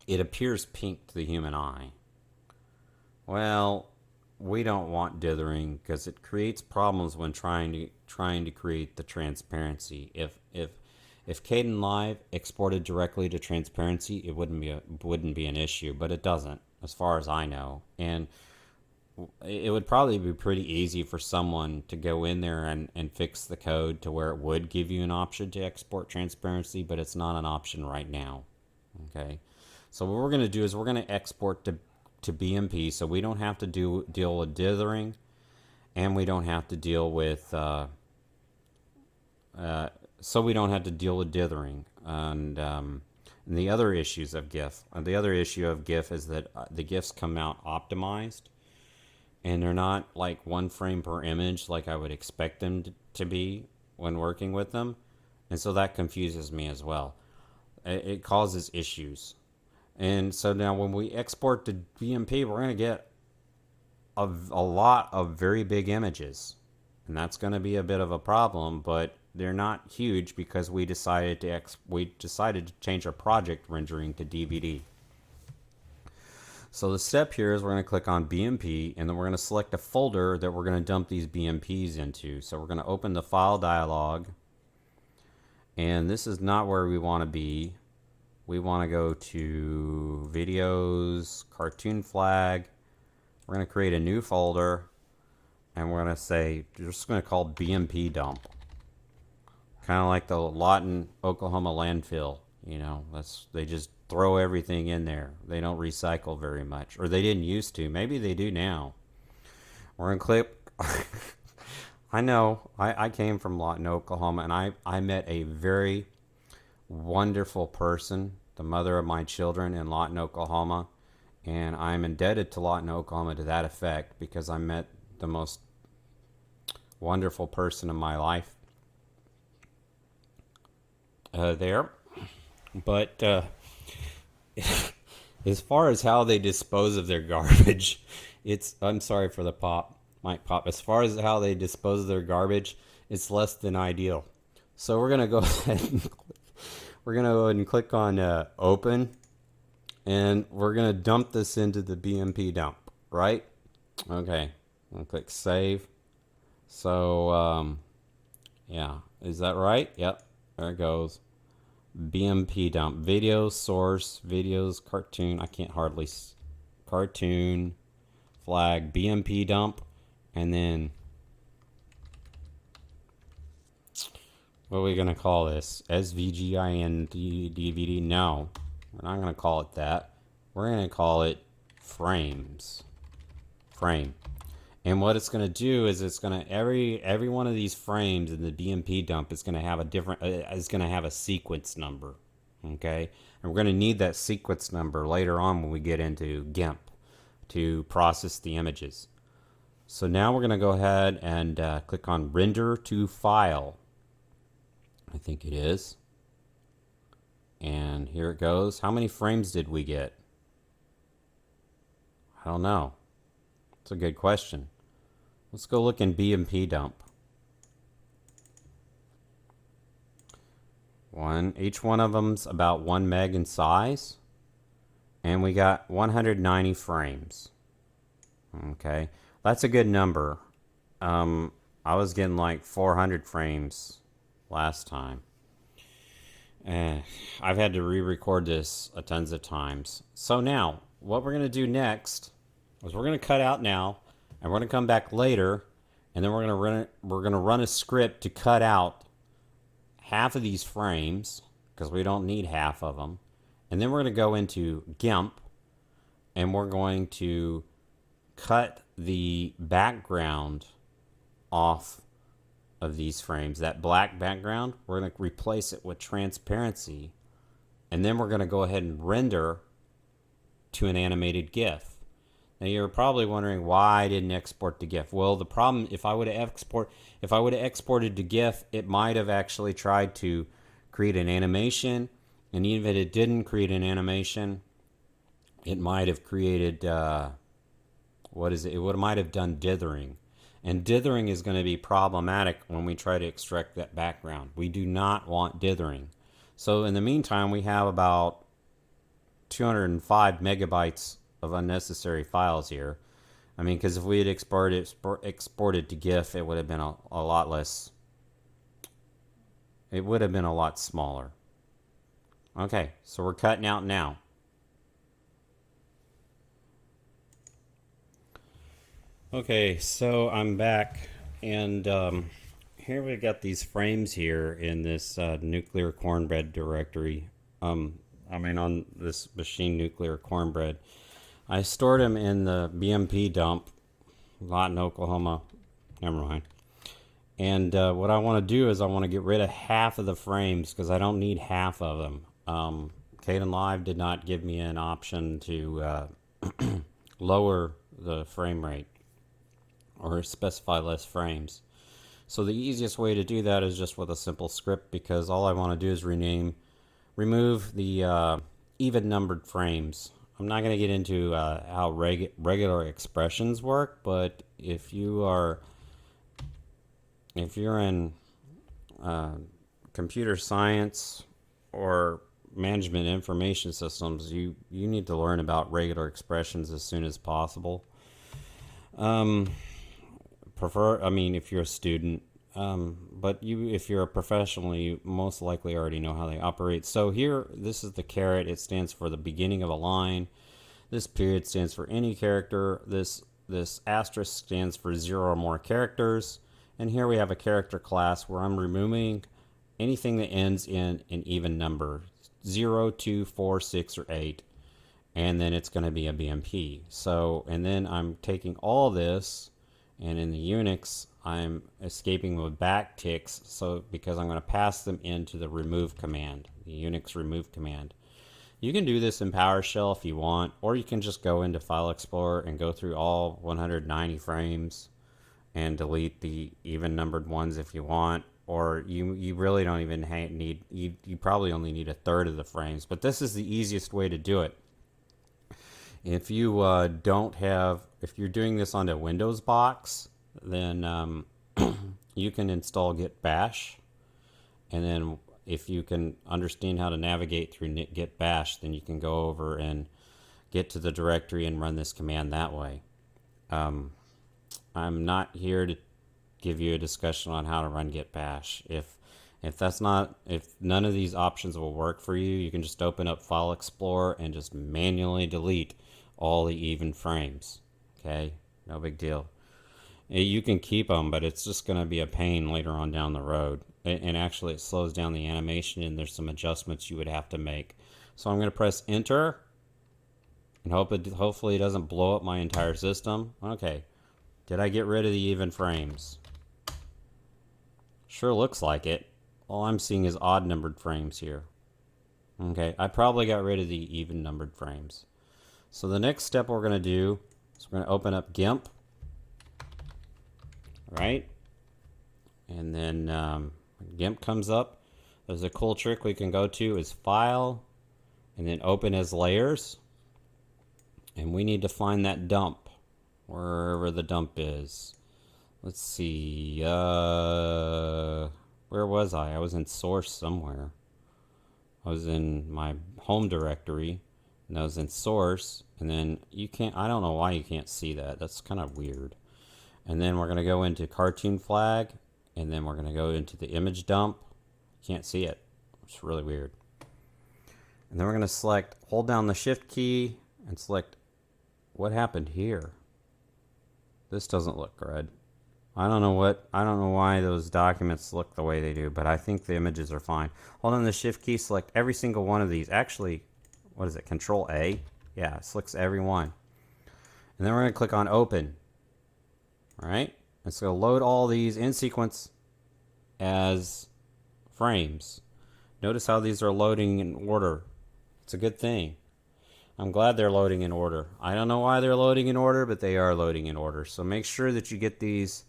It appears pink to the human eye. Well, we don't want dithering because it creates problems when trying to create the transparency. If KDENLive exported directly to transparency, it wouldn't be an issue, but it doesn't, as far as I know. And it would probably be pretty easy for someone to go in there and fix the code to where it would give you an option to export transparency, but it's not an option right now. Okay. So what we're going to do is we're going to export to BMP, so we don't have to deal with dithering, and we don't have to deal with dithering, and And the other issues of GIF, the other issue of GIF is that the GIFs come out optimized, and they're not like 1 frame per image like I would expect them to be when working with them. And so that confuses me as well. It causes issues. And so now when we export to BMP, we're going to get a lot of very big images. And that's going to be a bit of a problem, but they're not huge because we decided to change our project rendering to DVD. So the step here is we're going to click on BMP, and then we're going to select a folder that we're going to dump these BMPs into. So we're going to open the file dialog, and this is not where we want to be. We want to go to videos, cartoon flag. We're going to create a new folder, and we're going to say, we're just going to call BMP dump. Kind of like the Lawton, Oklahoma landfill. You know, they just throw everything in there. They don't recycle very much, or they didn't used to. Maybe they do now. We're going to click. I know, I came from Lawton, Oklahoma, and I met a very wonderful person, the mother of my children in Lawton, Oklahoma, and I'm indebted to Lawton, Oklahoma to that effect because I met the most wonderful person in my life there. But as far as how they dispose of their garbage, I'm sorry for the mic pop. As far as how they dispose of their garbage, it's less than ideal. So we're gonna go ahead and click on open, and we're gonna dump this into the BMP dump, right? Okay, I'm gonna click save. So yeah, is that right? Yep, there it goes. BMP dump, video source, videos, cartoon. I can't hardly cartoon flag, BMP dump, and then what are we gonna call this? SVGIN DVD? No, we're not gonna call it that. We're gonna call it frames. Frame. And what it's going to do is it's going to every one of these frames in the BMP dump is going to have a sequence number, okay? And we're going to need that sequence number later on when we get into Gimp to process the images. So now we're going to go ahead and click on render to file. I think it is. And here it goes. How many frames did we get? I don't know. It's a good question. Let's go look in BMP dump. Each one of them's about 1 meg in size, and we got 190 frames. Okay, that's a good number. I was getting like 400 frames last time. I've had to re-record this tons of times. So now, what we're gonna do next is we're gonna cut out now. And we're going to come back later, and then we're going to run a script to cut out half of these frames because we don't need half of them. And then we're going to go into Gimp, and we're going to cut the background off of these frames. That black background, we're going to replace it with transparency, and then we're going to go ahead and render to an animated GIF. Now you're probably wondering why I didn't export to GIF. Well, the problem, if I would have exported to GIF, it might have actually tried to create an animation, and even if it didn't create an animation, it might have created it might have done dithering, and dithering is going to be problematic when we try to extract that background. We do not want dithering. So in the meantime, we have about 205 megabytes of unnecessary files here. I mean, because if we had exported to GIF, it would have been a lot less. It would have been a lot smaller. Okay, so we're cutting out now. Okay, so I'm back, and here we got these frames here in this nuclear cornbread directory. On this machine nuclear cornbread. I stored them in the BMP dump, Lawton, Oklahoma. Never mind. And what I want to do is I want to get rid of half of the frames because I don't need half of them. KDENLive did not give me an option to lower the frame rate or specify less frames. So the easiest way to do that is just with a simple script, because all I want to do is remove the even numbered frames. I'm not going to get into how regular expressions work, but if you're in computer science or management information systems, you need to learn about regular expressions as soon as possible. If you're a student, but if you're a professional, you most likely already know how they operate. So here, this is the caret. It stands for the beginning of a line. This period stands for any character. This asterisk stands for 0 or more characters. And here we have a character class where I'm removing anything that ends in an even number, 0, 2, 4, 6, or 8. And then it's going to be a BMP. So, and then I'm taking all this, and in the Unix, I'm escaping with backticks, so because I'm going to pass them into the remove command, the Unix remove command. You can do this in PowerShell if you want, or you can just go into File Explorer and go through all 190 frames and delete the even numbered ones if you want, or you really don't even need, you probably only need a third of the frames, but this is the easiest way to do it. If you if you're doing this on a Windows box, then you can install Git Bash, and then if you can understand how to navigate through Git Bash, then you can go over and get to the directory and run this command that way. I'm not here to give you a discussion on how to run Git Bash. If none of these options will work for you, you can just open up File Explorer and just manually delete all the even frames. Okay, no big deal. You can keep them, but it's just going to be a pain later on down the road. And actually, it slows down the animation, and there's some adjustments you would have to make. So I'm going to press Enter, and hopefully it doesn't blow up my entire system. Okay, did I get rid of the even frames? Sure looks like it. All I'm seeing is odd numbered frames here. Okay, I probably got rid of the even numbered frames. So the next step we're going to do is we're going to open up Gimp, right? And then when Gimp comes up, there's a cool trick we can go to is File, and then Open as Layers. And we need to find that dump, wherever the dump is. Let's see, where was I? I was in Source somewhere. I was in my home directory, and I was in Source, and then I don't know why you can't see that. That's kind of weird. And then we're going to go into Cartoon Flag, and then we're going to go into the image dump. Can't see it. It's really weird. And then we're going to hold down the Shift key, and select what happened here. This doesn't look good. I don't know why those documents look the way they do, but I think the images are fine. Hold on the Shift key, select every single one of these. Actually, what is it? Control A? Yeah, it selects every one. And then we're going to click on Open. All right? It's going to load all these in sequence as frames. Notice how these are loading in order. It's a good thing. I'm glad they're loading in order. I don't know why they're loading in order, but they are loading in order. So make sure that you get these.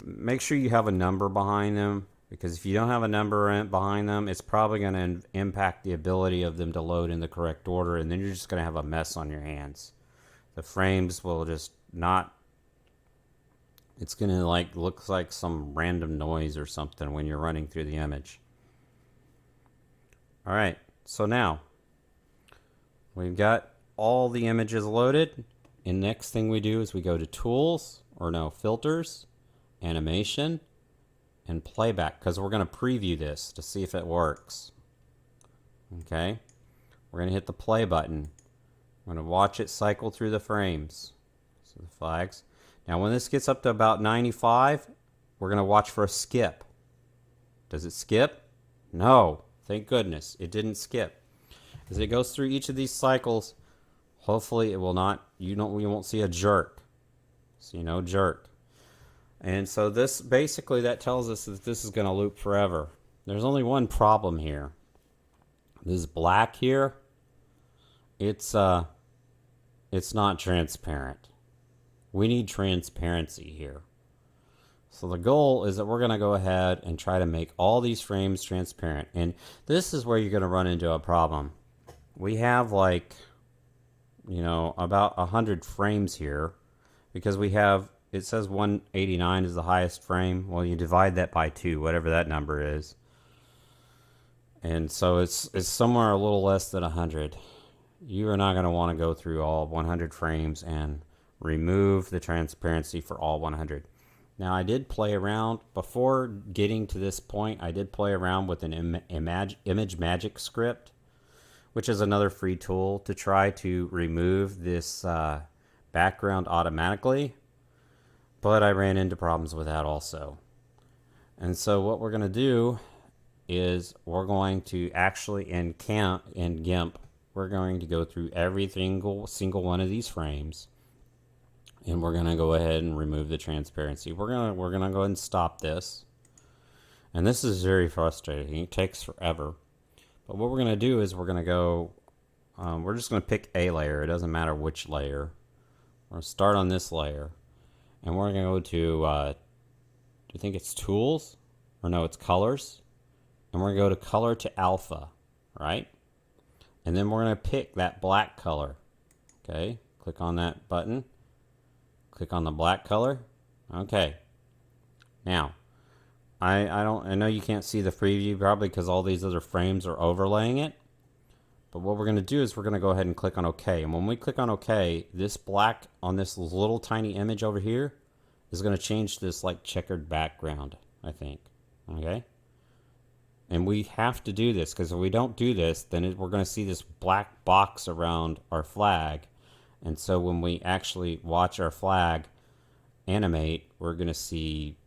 Make sure you have a number behind them, because if you don't have a number behind them, it's probably going to impact the ability of them to load in the correct order, and then you're just going to have a mess on your hands. The frames will just not. It's going to look like some random noise or something when you're running through the image. All right, so now we've got all the images loaded, and next thing we do is we go to Tools, Filters, Animation, and Playback, because we're going to preview this to see if it works. Okay, we're going to hit the play button. We're going to watch it cycle through the frames. So the flags. Now when this gets up to about 95, we're going to watch for a skip. Does it skip? No, thank goodness it didn't skip. As it goes through each of these cycles, hopefully it will not, you won't see a jerk. See, no jerk. And so this, basically that tells us that this is going to loop forever. There's only one problem here. This black here, it's not transparent. We need transparency here. So the goal is that we're going to go ahead and try to make all these frames transparent. And this is where you're going to run into a problem. We have like, you know, about 100 frames here because we have, it says 189 is the highest frame. Well, you divide that by 2, whatever that number is. And so it's somewhere a little less than 100. You are not going to want to go through all 100 frames and remove the transparency for all 100. Now, I did play around before getting to this point. I did play around with an image magic script, which is another free tool to try to remove this background automatically. But I ran into problems with that also. And so what we're going to do is we're going to actually in Gimp, we're going to go through every single one of these frames. And we're going to go ahead and remove the transparency. We're going to go ahead and stop this. And this is very frustrating. It takes forever. But what we're going to do is we're going to go, we're just going to pick a layer. It doesn't matter which layer. We're going to start on this layer. And we're going to go to, I think it's Tools. Or no, it's Colors. And we're going to go to Color to Alpha. Right? And then we're going to pick that black color. Okay? Click on that button. Click on the black color. Okay. Now, I know you can't see the preview probably because all these other frames are overlaying it. But what we're going to do is we're going to go ahead and click on OK. And when we click on OK, this black on this little tiny image over here is going to change this like checkered background, I think. Okay. And we have to do this because if we don't do this, then we're going to see this black box around our flag. And so when we actually watch our flag animate, we're going to see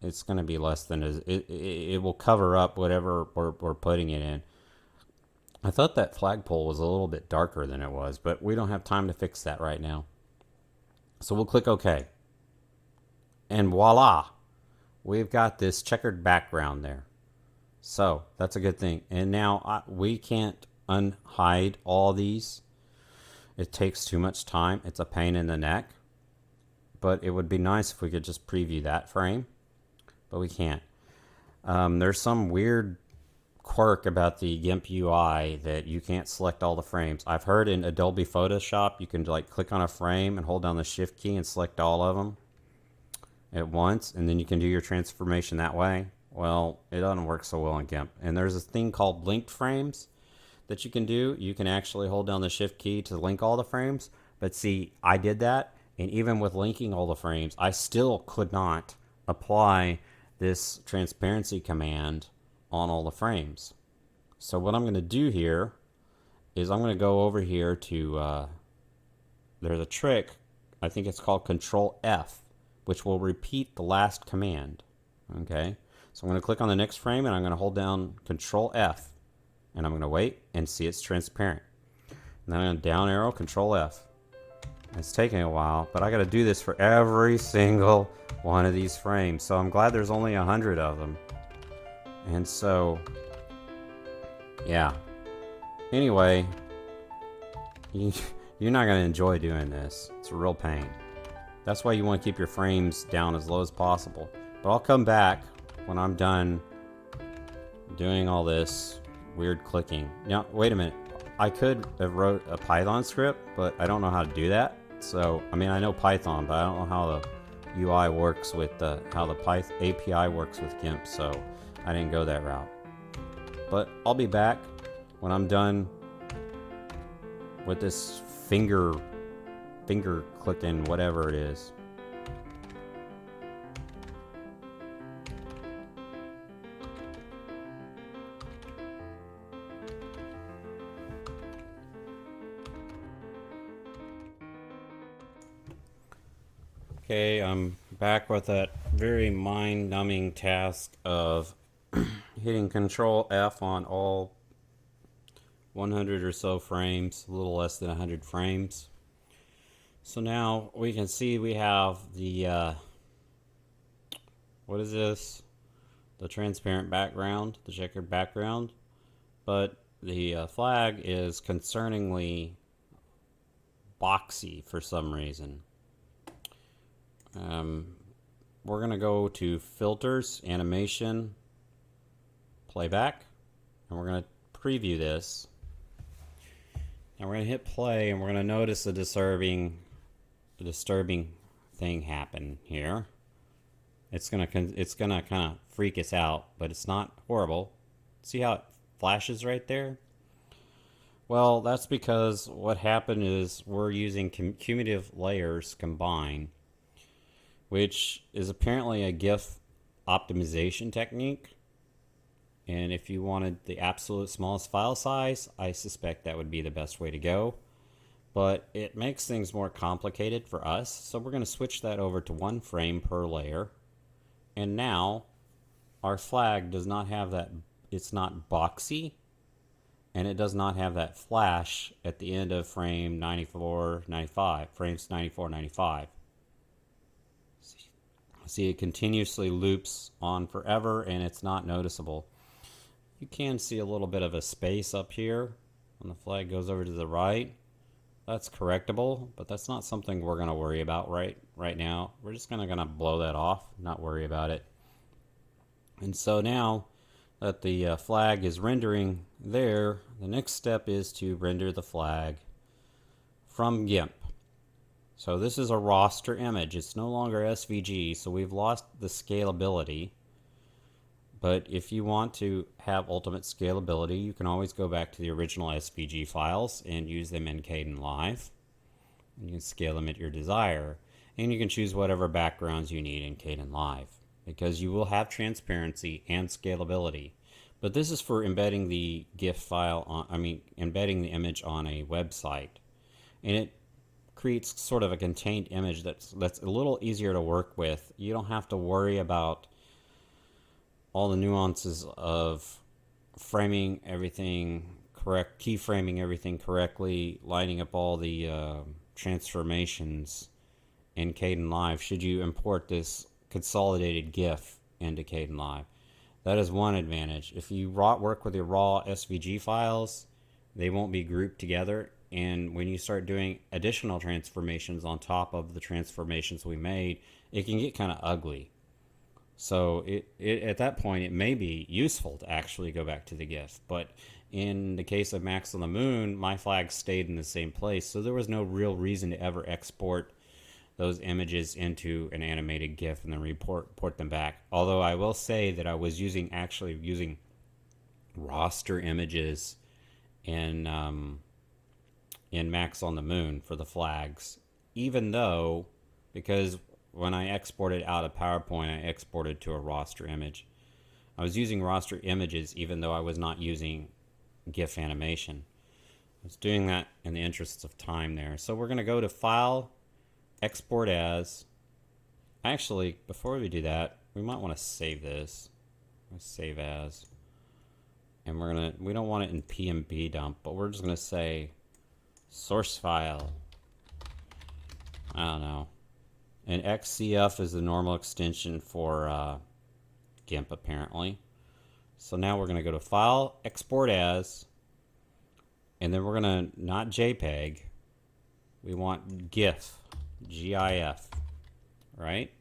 it's going to be less than it will cover up whatever we're putting it in. I thought that flagpole was a little bit darker than it was, but we don't have time to fix that right now. So we'll click OK. And voila, we've got this checkered background there. So that's a good thing. And now we can't unhide all these. It takes too much time. It's a pain in the neck. But it would be nice if we could just preview that frame. But we can't. There's some weird quirk about the Gimp UI that you can't select all the frames. I've heard in Adobe Photoshop you can like click on a frame and hold down the Shift key and select all of them at once. And then you can do your transformation that way. Well, it doesn't work so well in Gimp. And there's a thing called linked frames that you can do. You can actually hold down the Shift key to link all the frames. But see, I did that, and even with linking all the frames, I still could not apply this transparency command on all the frames. So what I'm going to do here is I'm going to go over here to, there's a trick, I think it's called Control F, which will repeat the last command. Okay, so I'm going to click on the next frame, and I'm going to hold down Control F. And I'm going to wait and see it's transparent. And then I'm going to down arrow, Control F. It's taking a while, but I got to do this for every single one of these frames. So I'm glad there's only 100 of them. And so, yeah. Anyway, you're not going to enjoy doing this. It's a real pain. That's why you want to keep your frames down as low as possible. But I'll come back when I'm done doing all this weird clicking. Now, wait a minute. I could have wrote a Python script, but I don't know how to do that. So, I mean, I know Python, but I don't know how the UI works with how the Python API works with Gimp. So, I didn't go that route. But I'll be back when I'm done with this finger clicking, whatever it is. Okay, I'm back with that very mind-numbing task of hitting Control F on all 100 or so frames, a little less than 100 frames. So now we can see we have the, what is this? The transparent background, the checkered background. But the flag is concerningly boxy for some reason. We're going to go to Filters, Animation, Playback, and we're going to preview this. And we're going to hit play, and we're going to notice a disturbing thing happen here. It's gonna kind of freak us out, but it's not horrible. See how it flashes right there? Well, that's because what happened is we're using cumulative layers combined, which is apparently a GIF optimization technique. And if you wanted the absolute smallest file size, I suspect that would be the best way to go. But it makes things more complicated for us, so we're going to switch that over to 1 frame per layer. And now our flag does not have that, it's not boxy, and it does not have that flash at the end of frame 94, 95, frames 94, 95. See, it continuously loops on forever, and it's not noticeable. You can see a little bit of a space up here when the flag goes over to the right. That's correctable, but that's not something we're going to worry about right now. We're just going to blow that off, not worry about it. And so now that the flag is rendering there, the next step is to render the flag from Gimp. So this is a raster image. It's no longer SVG, so we've lost the scalability. But if you want to have ultimate scalability, you can always go back to the original SVG files and use them in KDENLive. You can scale them at your desire. And you can choose whatever backgrounds you need in KDENLive, because you will have transparency and scalability. But this is for embedding the GIF file embedding the image on a website. And it creates sort of a contained image that's a little easier to work with. You don't have to worry about all the nuances of framing everything correct, keyframing everything correctly, lining up all the transformations in KDENLive should you import this consolidated GIF into KDENLive. That is one advantage. If you work with your raw SVG files, they won't be grouped together, and when you start doing additional transformations on top of the transformations we made, it can get kind of ugly. So at that point, it may be useful to actually go back to the GIF. But in the case of Max on the Moon, my flag stayed in the same place, so there was no real reason to ever export those images into an animated GIF and then report them back. Although I will say that I was actually using raster images in Max on the Moon for the flags, even though, because when I exported out of PowerPoint, I exported to a raster image. I was using raster images even though I was not using GIF animation. I was doing that in the interests of time there. So we're going to go to File, Export As. Actually, before we do that, we might want to save this. Save As. And we don't want it in PNB dump, but we're just going to say source file. I don't know. And XCF is the normal extension for Gimp, apparently. So now we're going to go to File, Export As, and then we're going to, not JPEG, we want GIF, GIF, right?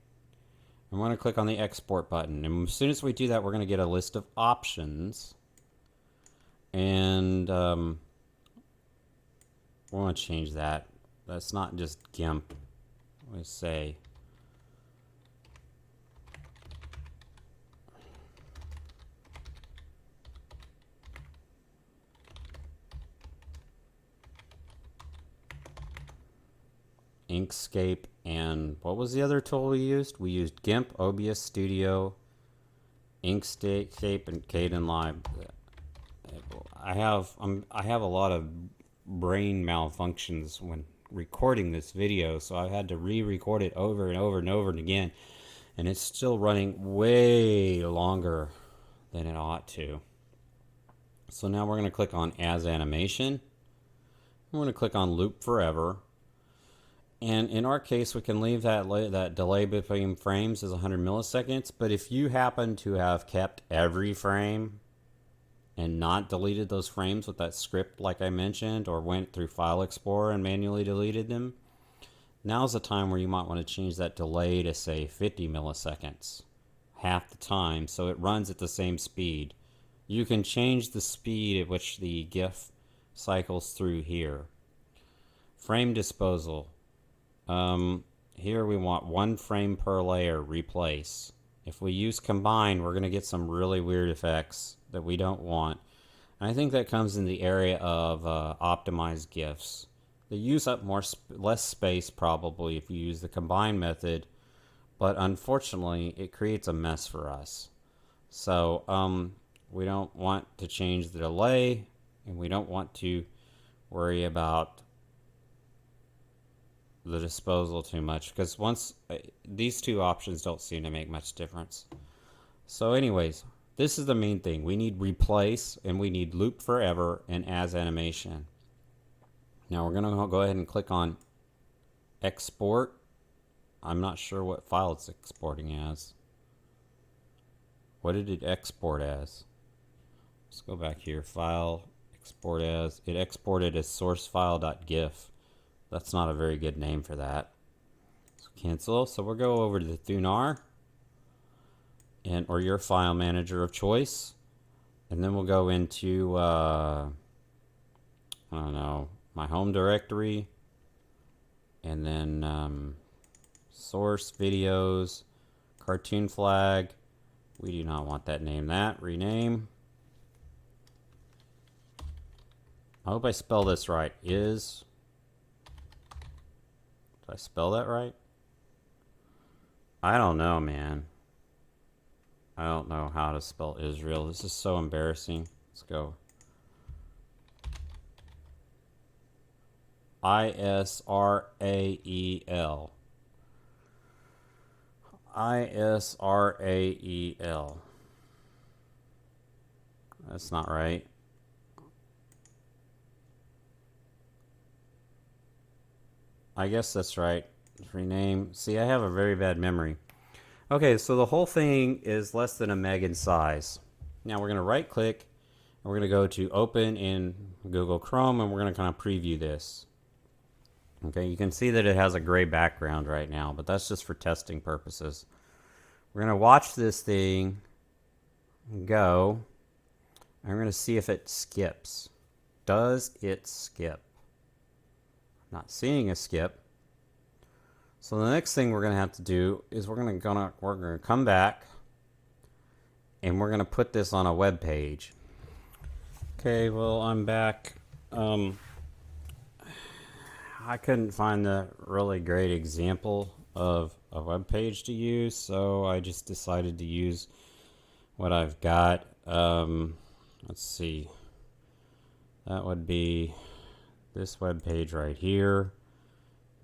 And we're going to click on the Export button. And as soon as we do that, we're going to get a list of options. And we want to change that. That's not just Gimp. Let's say Inkscape, and what was the other tool we used? We used Gimp, OBS Studio, Inkscape, and KDENLive. I have a lot of brain malfunctions when recording this video, so I've had to re-record it over and over and over and again, and it's still running way longer than it ought to. So now we're going to click on As Animation. We're going to click on Loop Forever, and in our case we can leave that delay between frames as 100 milliseconds, but if you happen to have kept every frame and not deleted those frames with that script like I mentioned, or went through File Explorer and manually deleted them, now's the time where you might want to change that delay to say 50 milliseconds, half the time, so it runs at the same speed. You can change the speed at which the GIF cycles through here. Frame disposal. Here we want 1 frame per layer, replace. If we use combine, we're going to get some really weird effects that we don't want. And I think that comes in the area of optimized GIFs. They use up less space probably if you use the combine method, but unfortunately it creates a mess for us. So we don't want to change the delay, and we don't want to worry about the disposal too much, because once these two options don't seem to make much difference. So anyways, this is the main thing. We need replace, and we need loop forever and as animation. Now we're going to go ahead and click on export. I'm not sure what file it's exporting as. What did it export as? Let's go back here. File, export as. It exported as sourcefile.gif. That's not a very good name for that. So cancel. So we'll go over to the Thunar, or your file manager of choice. And then we'll go into, I don't know, my home directory. And then source, videos, cartoon flag. We do not want that name. Rename. I hope I spell this right. Did I spell that right? I don't know, man. I don't know how to spell Israel. This is so embarrassing. Let's go. Israel. Israel. That's not right. I guess that's right. Rename. See, I have a very bad memory. Okay, so the whole thing is less than a meg in size. Now we're going to right click, and we're going to go to open in Google Chrome, and we're going to kind of preview this. Okay, you can see that it has a gray background right now, but that's just for testing purposes. We're going to watch this thing go, and we're going to see if it skips. Does it skip? Not seeing a skip. So the next thing we're going to have to do is we're going to come back, and we're going to put this on a web page. Okay, well, I'm back. I couldn't find a really great example of a web page to use, so I just decided to use what I've got. Let's see. That would be this web page right here.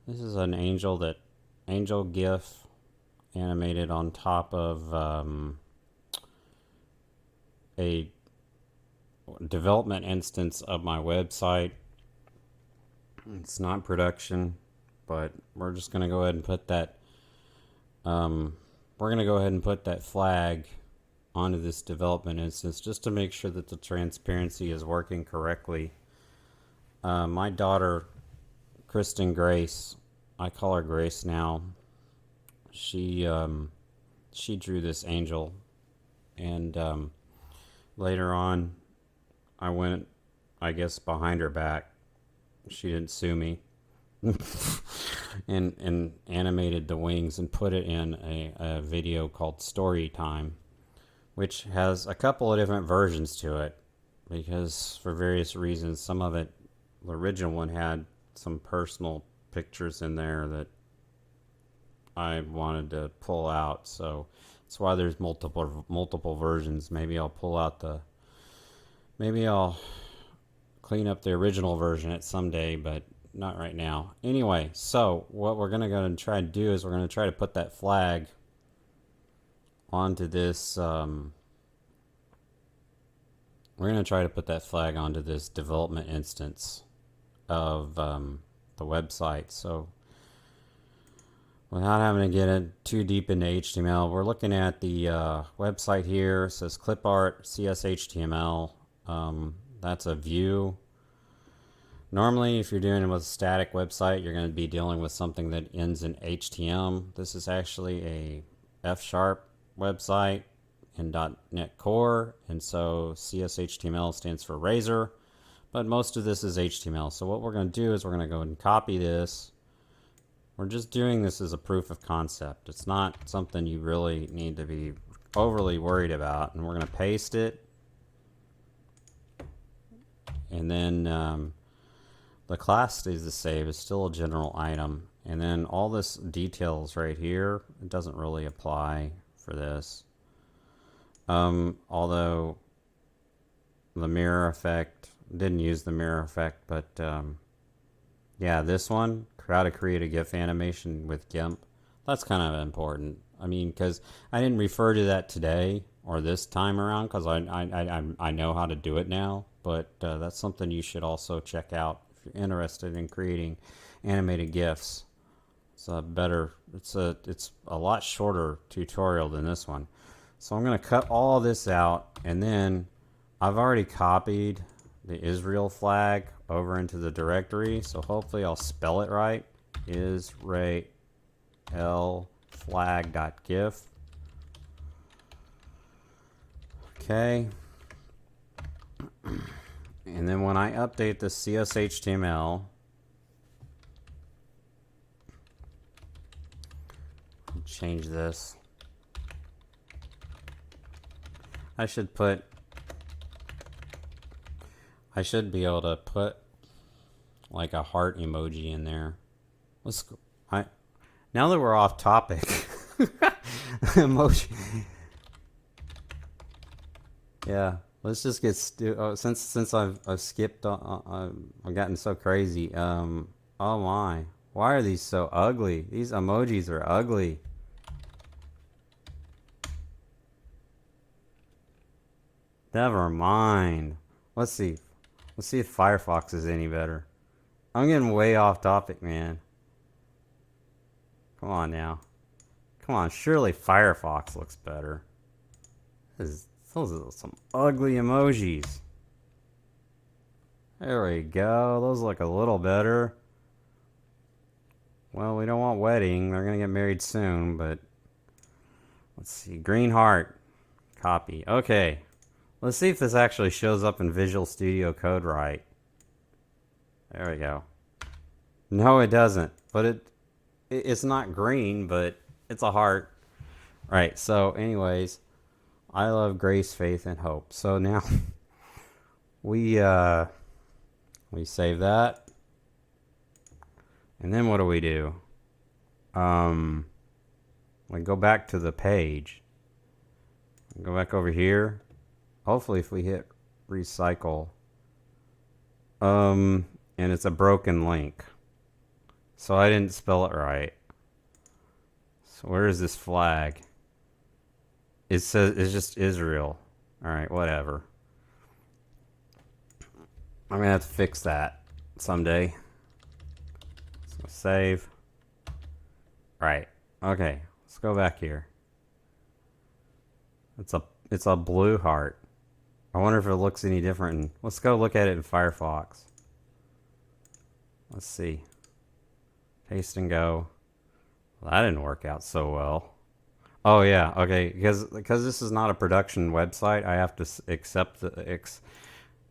This is an angel GIF animated on top of a development instance of my website. It's not production, but we're just going to go ahead and put that flag onto this development instance just to make sure that the transparency is working correctly. My daughter, Kristen Grace, I call her Grace now, she drew this angel, and later on I went, I guess, behind her back. She didn't sue me. and animated the wings and put it in a video called Story Time, which has a couple of different versions to it, because for various reasons, some of it, the original one had some personal pictures in there that I wanted to pull out, so that's why there's multiple versions. Maybe I'll clean up the original version at some day, but not right now. Anyway, so what we're going to go and try to do is we're going to try to put that flag onto this development instance of the website. So without having to get too deep into HTML, we're looking at the website here. It says clip art, CS HTML. That's a view. Normally, if you're doing it with a static website, you're going to be dealing with something that ends in HTML. This is actually a F# website in .NET Core, and so CSHTML stands for Razor, but most of this is HTML. So what we're going to do is we're going to go and copy this. We're just doing this as a proof of concept. It's not something you really need to be overly worried about, and we're going to paste it, and then the class stays the same. It's still a general item. And then all this details right here, it doesn't really apply for this. Although the mirror effect, didn't use the mirror effect, but yeah, this one, how to create a GIF animation with Gimp, that's kind of important. I mean, because I didn't refer to that today or this time around because I know how to do it now, but that's something you should also check out if you're interested in creating animated GIFs. It's a lot shorter tutorial than this one. So I'm going to cut all this out, and then I've already copied the Israel flag over into the directory, so hopefully I'll spell it right. Israel flag.gif. Okay. And then when I update the CSHTML, change this. I should be able to put like a heart emoji in there. Let's go. Now that we're off topic, emoji. Yeah, let's just get since I've skipped. I've gotten so crazy. Oh my, why are these so ugly? These emojis are ugly. Never mind. Let's see. Let's see if Firefox is any better. I'm getting way off topic, man. Come on now. Come on, surely Firefox looks better. Those are some ugly emojis. There we go. Those look a little better. Well, we don't want wedding. They're going to get married soon, but let's see. Green heart. Copy. Okay. Let's see if this actually shows up in Visual Studio Code right. There we go. No, it doesn't. But it's not green, but it's a heart. Right, so anyways, I love grace, faith, and hope. So now we save that. And then what do? We go back to the page. Go back over here. Hopefully if we hit recycle, and it's a broken link. So I didn't spell it right. So where is this flag? It says it's just Israel. All right, whatever. I'm gonna have to fix that someday. So save. Right. Okay. Let's go back here. It's a blue heart. I wonder if it looks any different. Let's go look at it in Firefox. Let's see. Paste and go. Well, that didn't work out so well. Oh yeah, okay. Because this is not a production website, I have to accept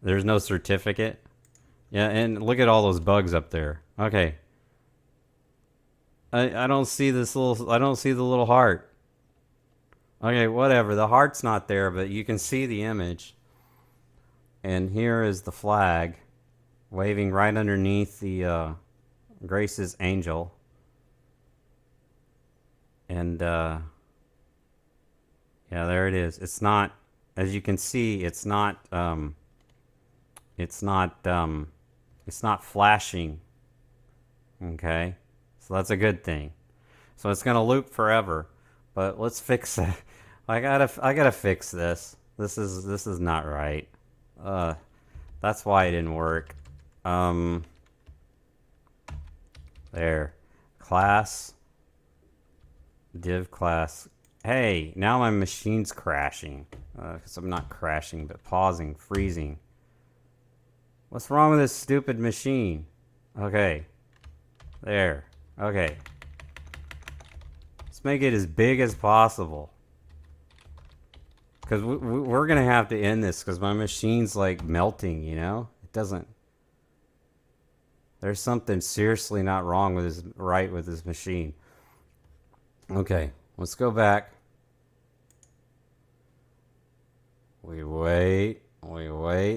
there's no certificate. Yeah, and look at all those bugs up there. Okay. I don't see this little. I don't see the little heart. Okay, whatever. The heart's not there, but you can see the image. And here is the flag waving right underneath the Grace's angel. And yeah, there it is. It's not, as you can see, it's not flashing. Okay, so that's a good thing. So it's gonna loop forever, but let's fix it. I gotta fix this. This is not right. That's why it didn't work. There, class, div class. Hey, now my machine's crashing. Because I'm not crashing, but pausing, freezing. What's wrong with this stupid machine? Okay. There. Okay. Let's make it as big as possible. Because we're going to have to end this because my machine's like melting, you know? It doesn't... There's something seriously not wrong with this machine. Okay, let's go back. We wait.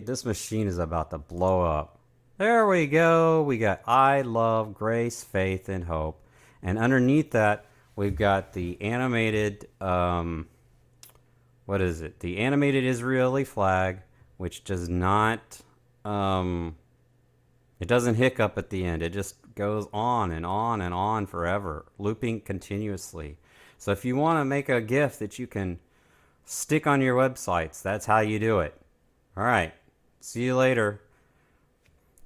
This machine is about to blow up. There we go. We got I love grace, faith, and hope. And underneath that, we've got the animated, what is it? The animated Israeli flag, which does not, it doesn't hiccup at the end. It just goes on and on and on forever, looping continuously. So if you want to make a GIF that you can stick on your websites, that's how you do it. All right. See you later.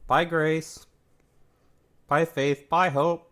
Bye, Grace. Bye, Faith. Bye, Hope.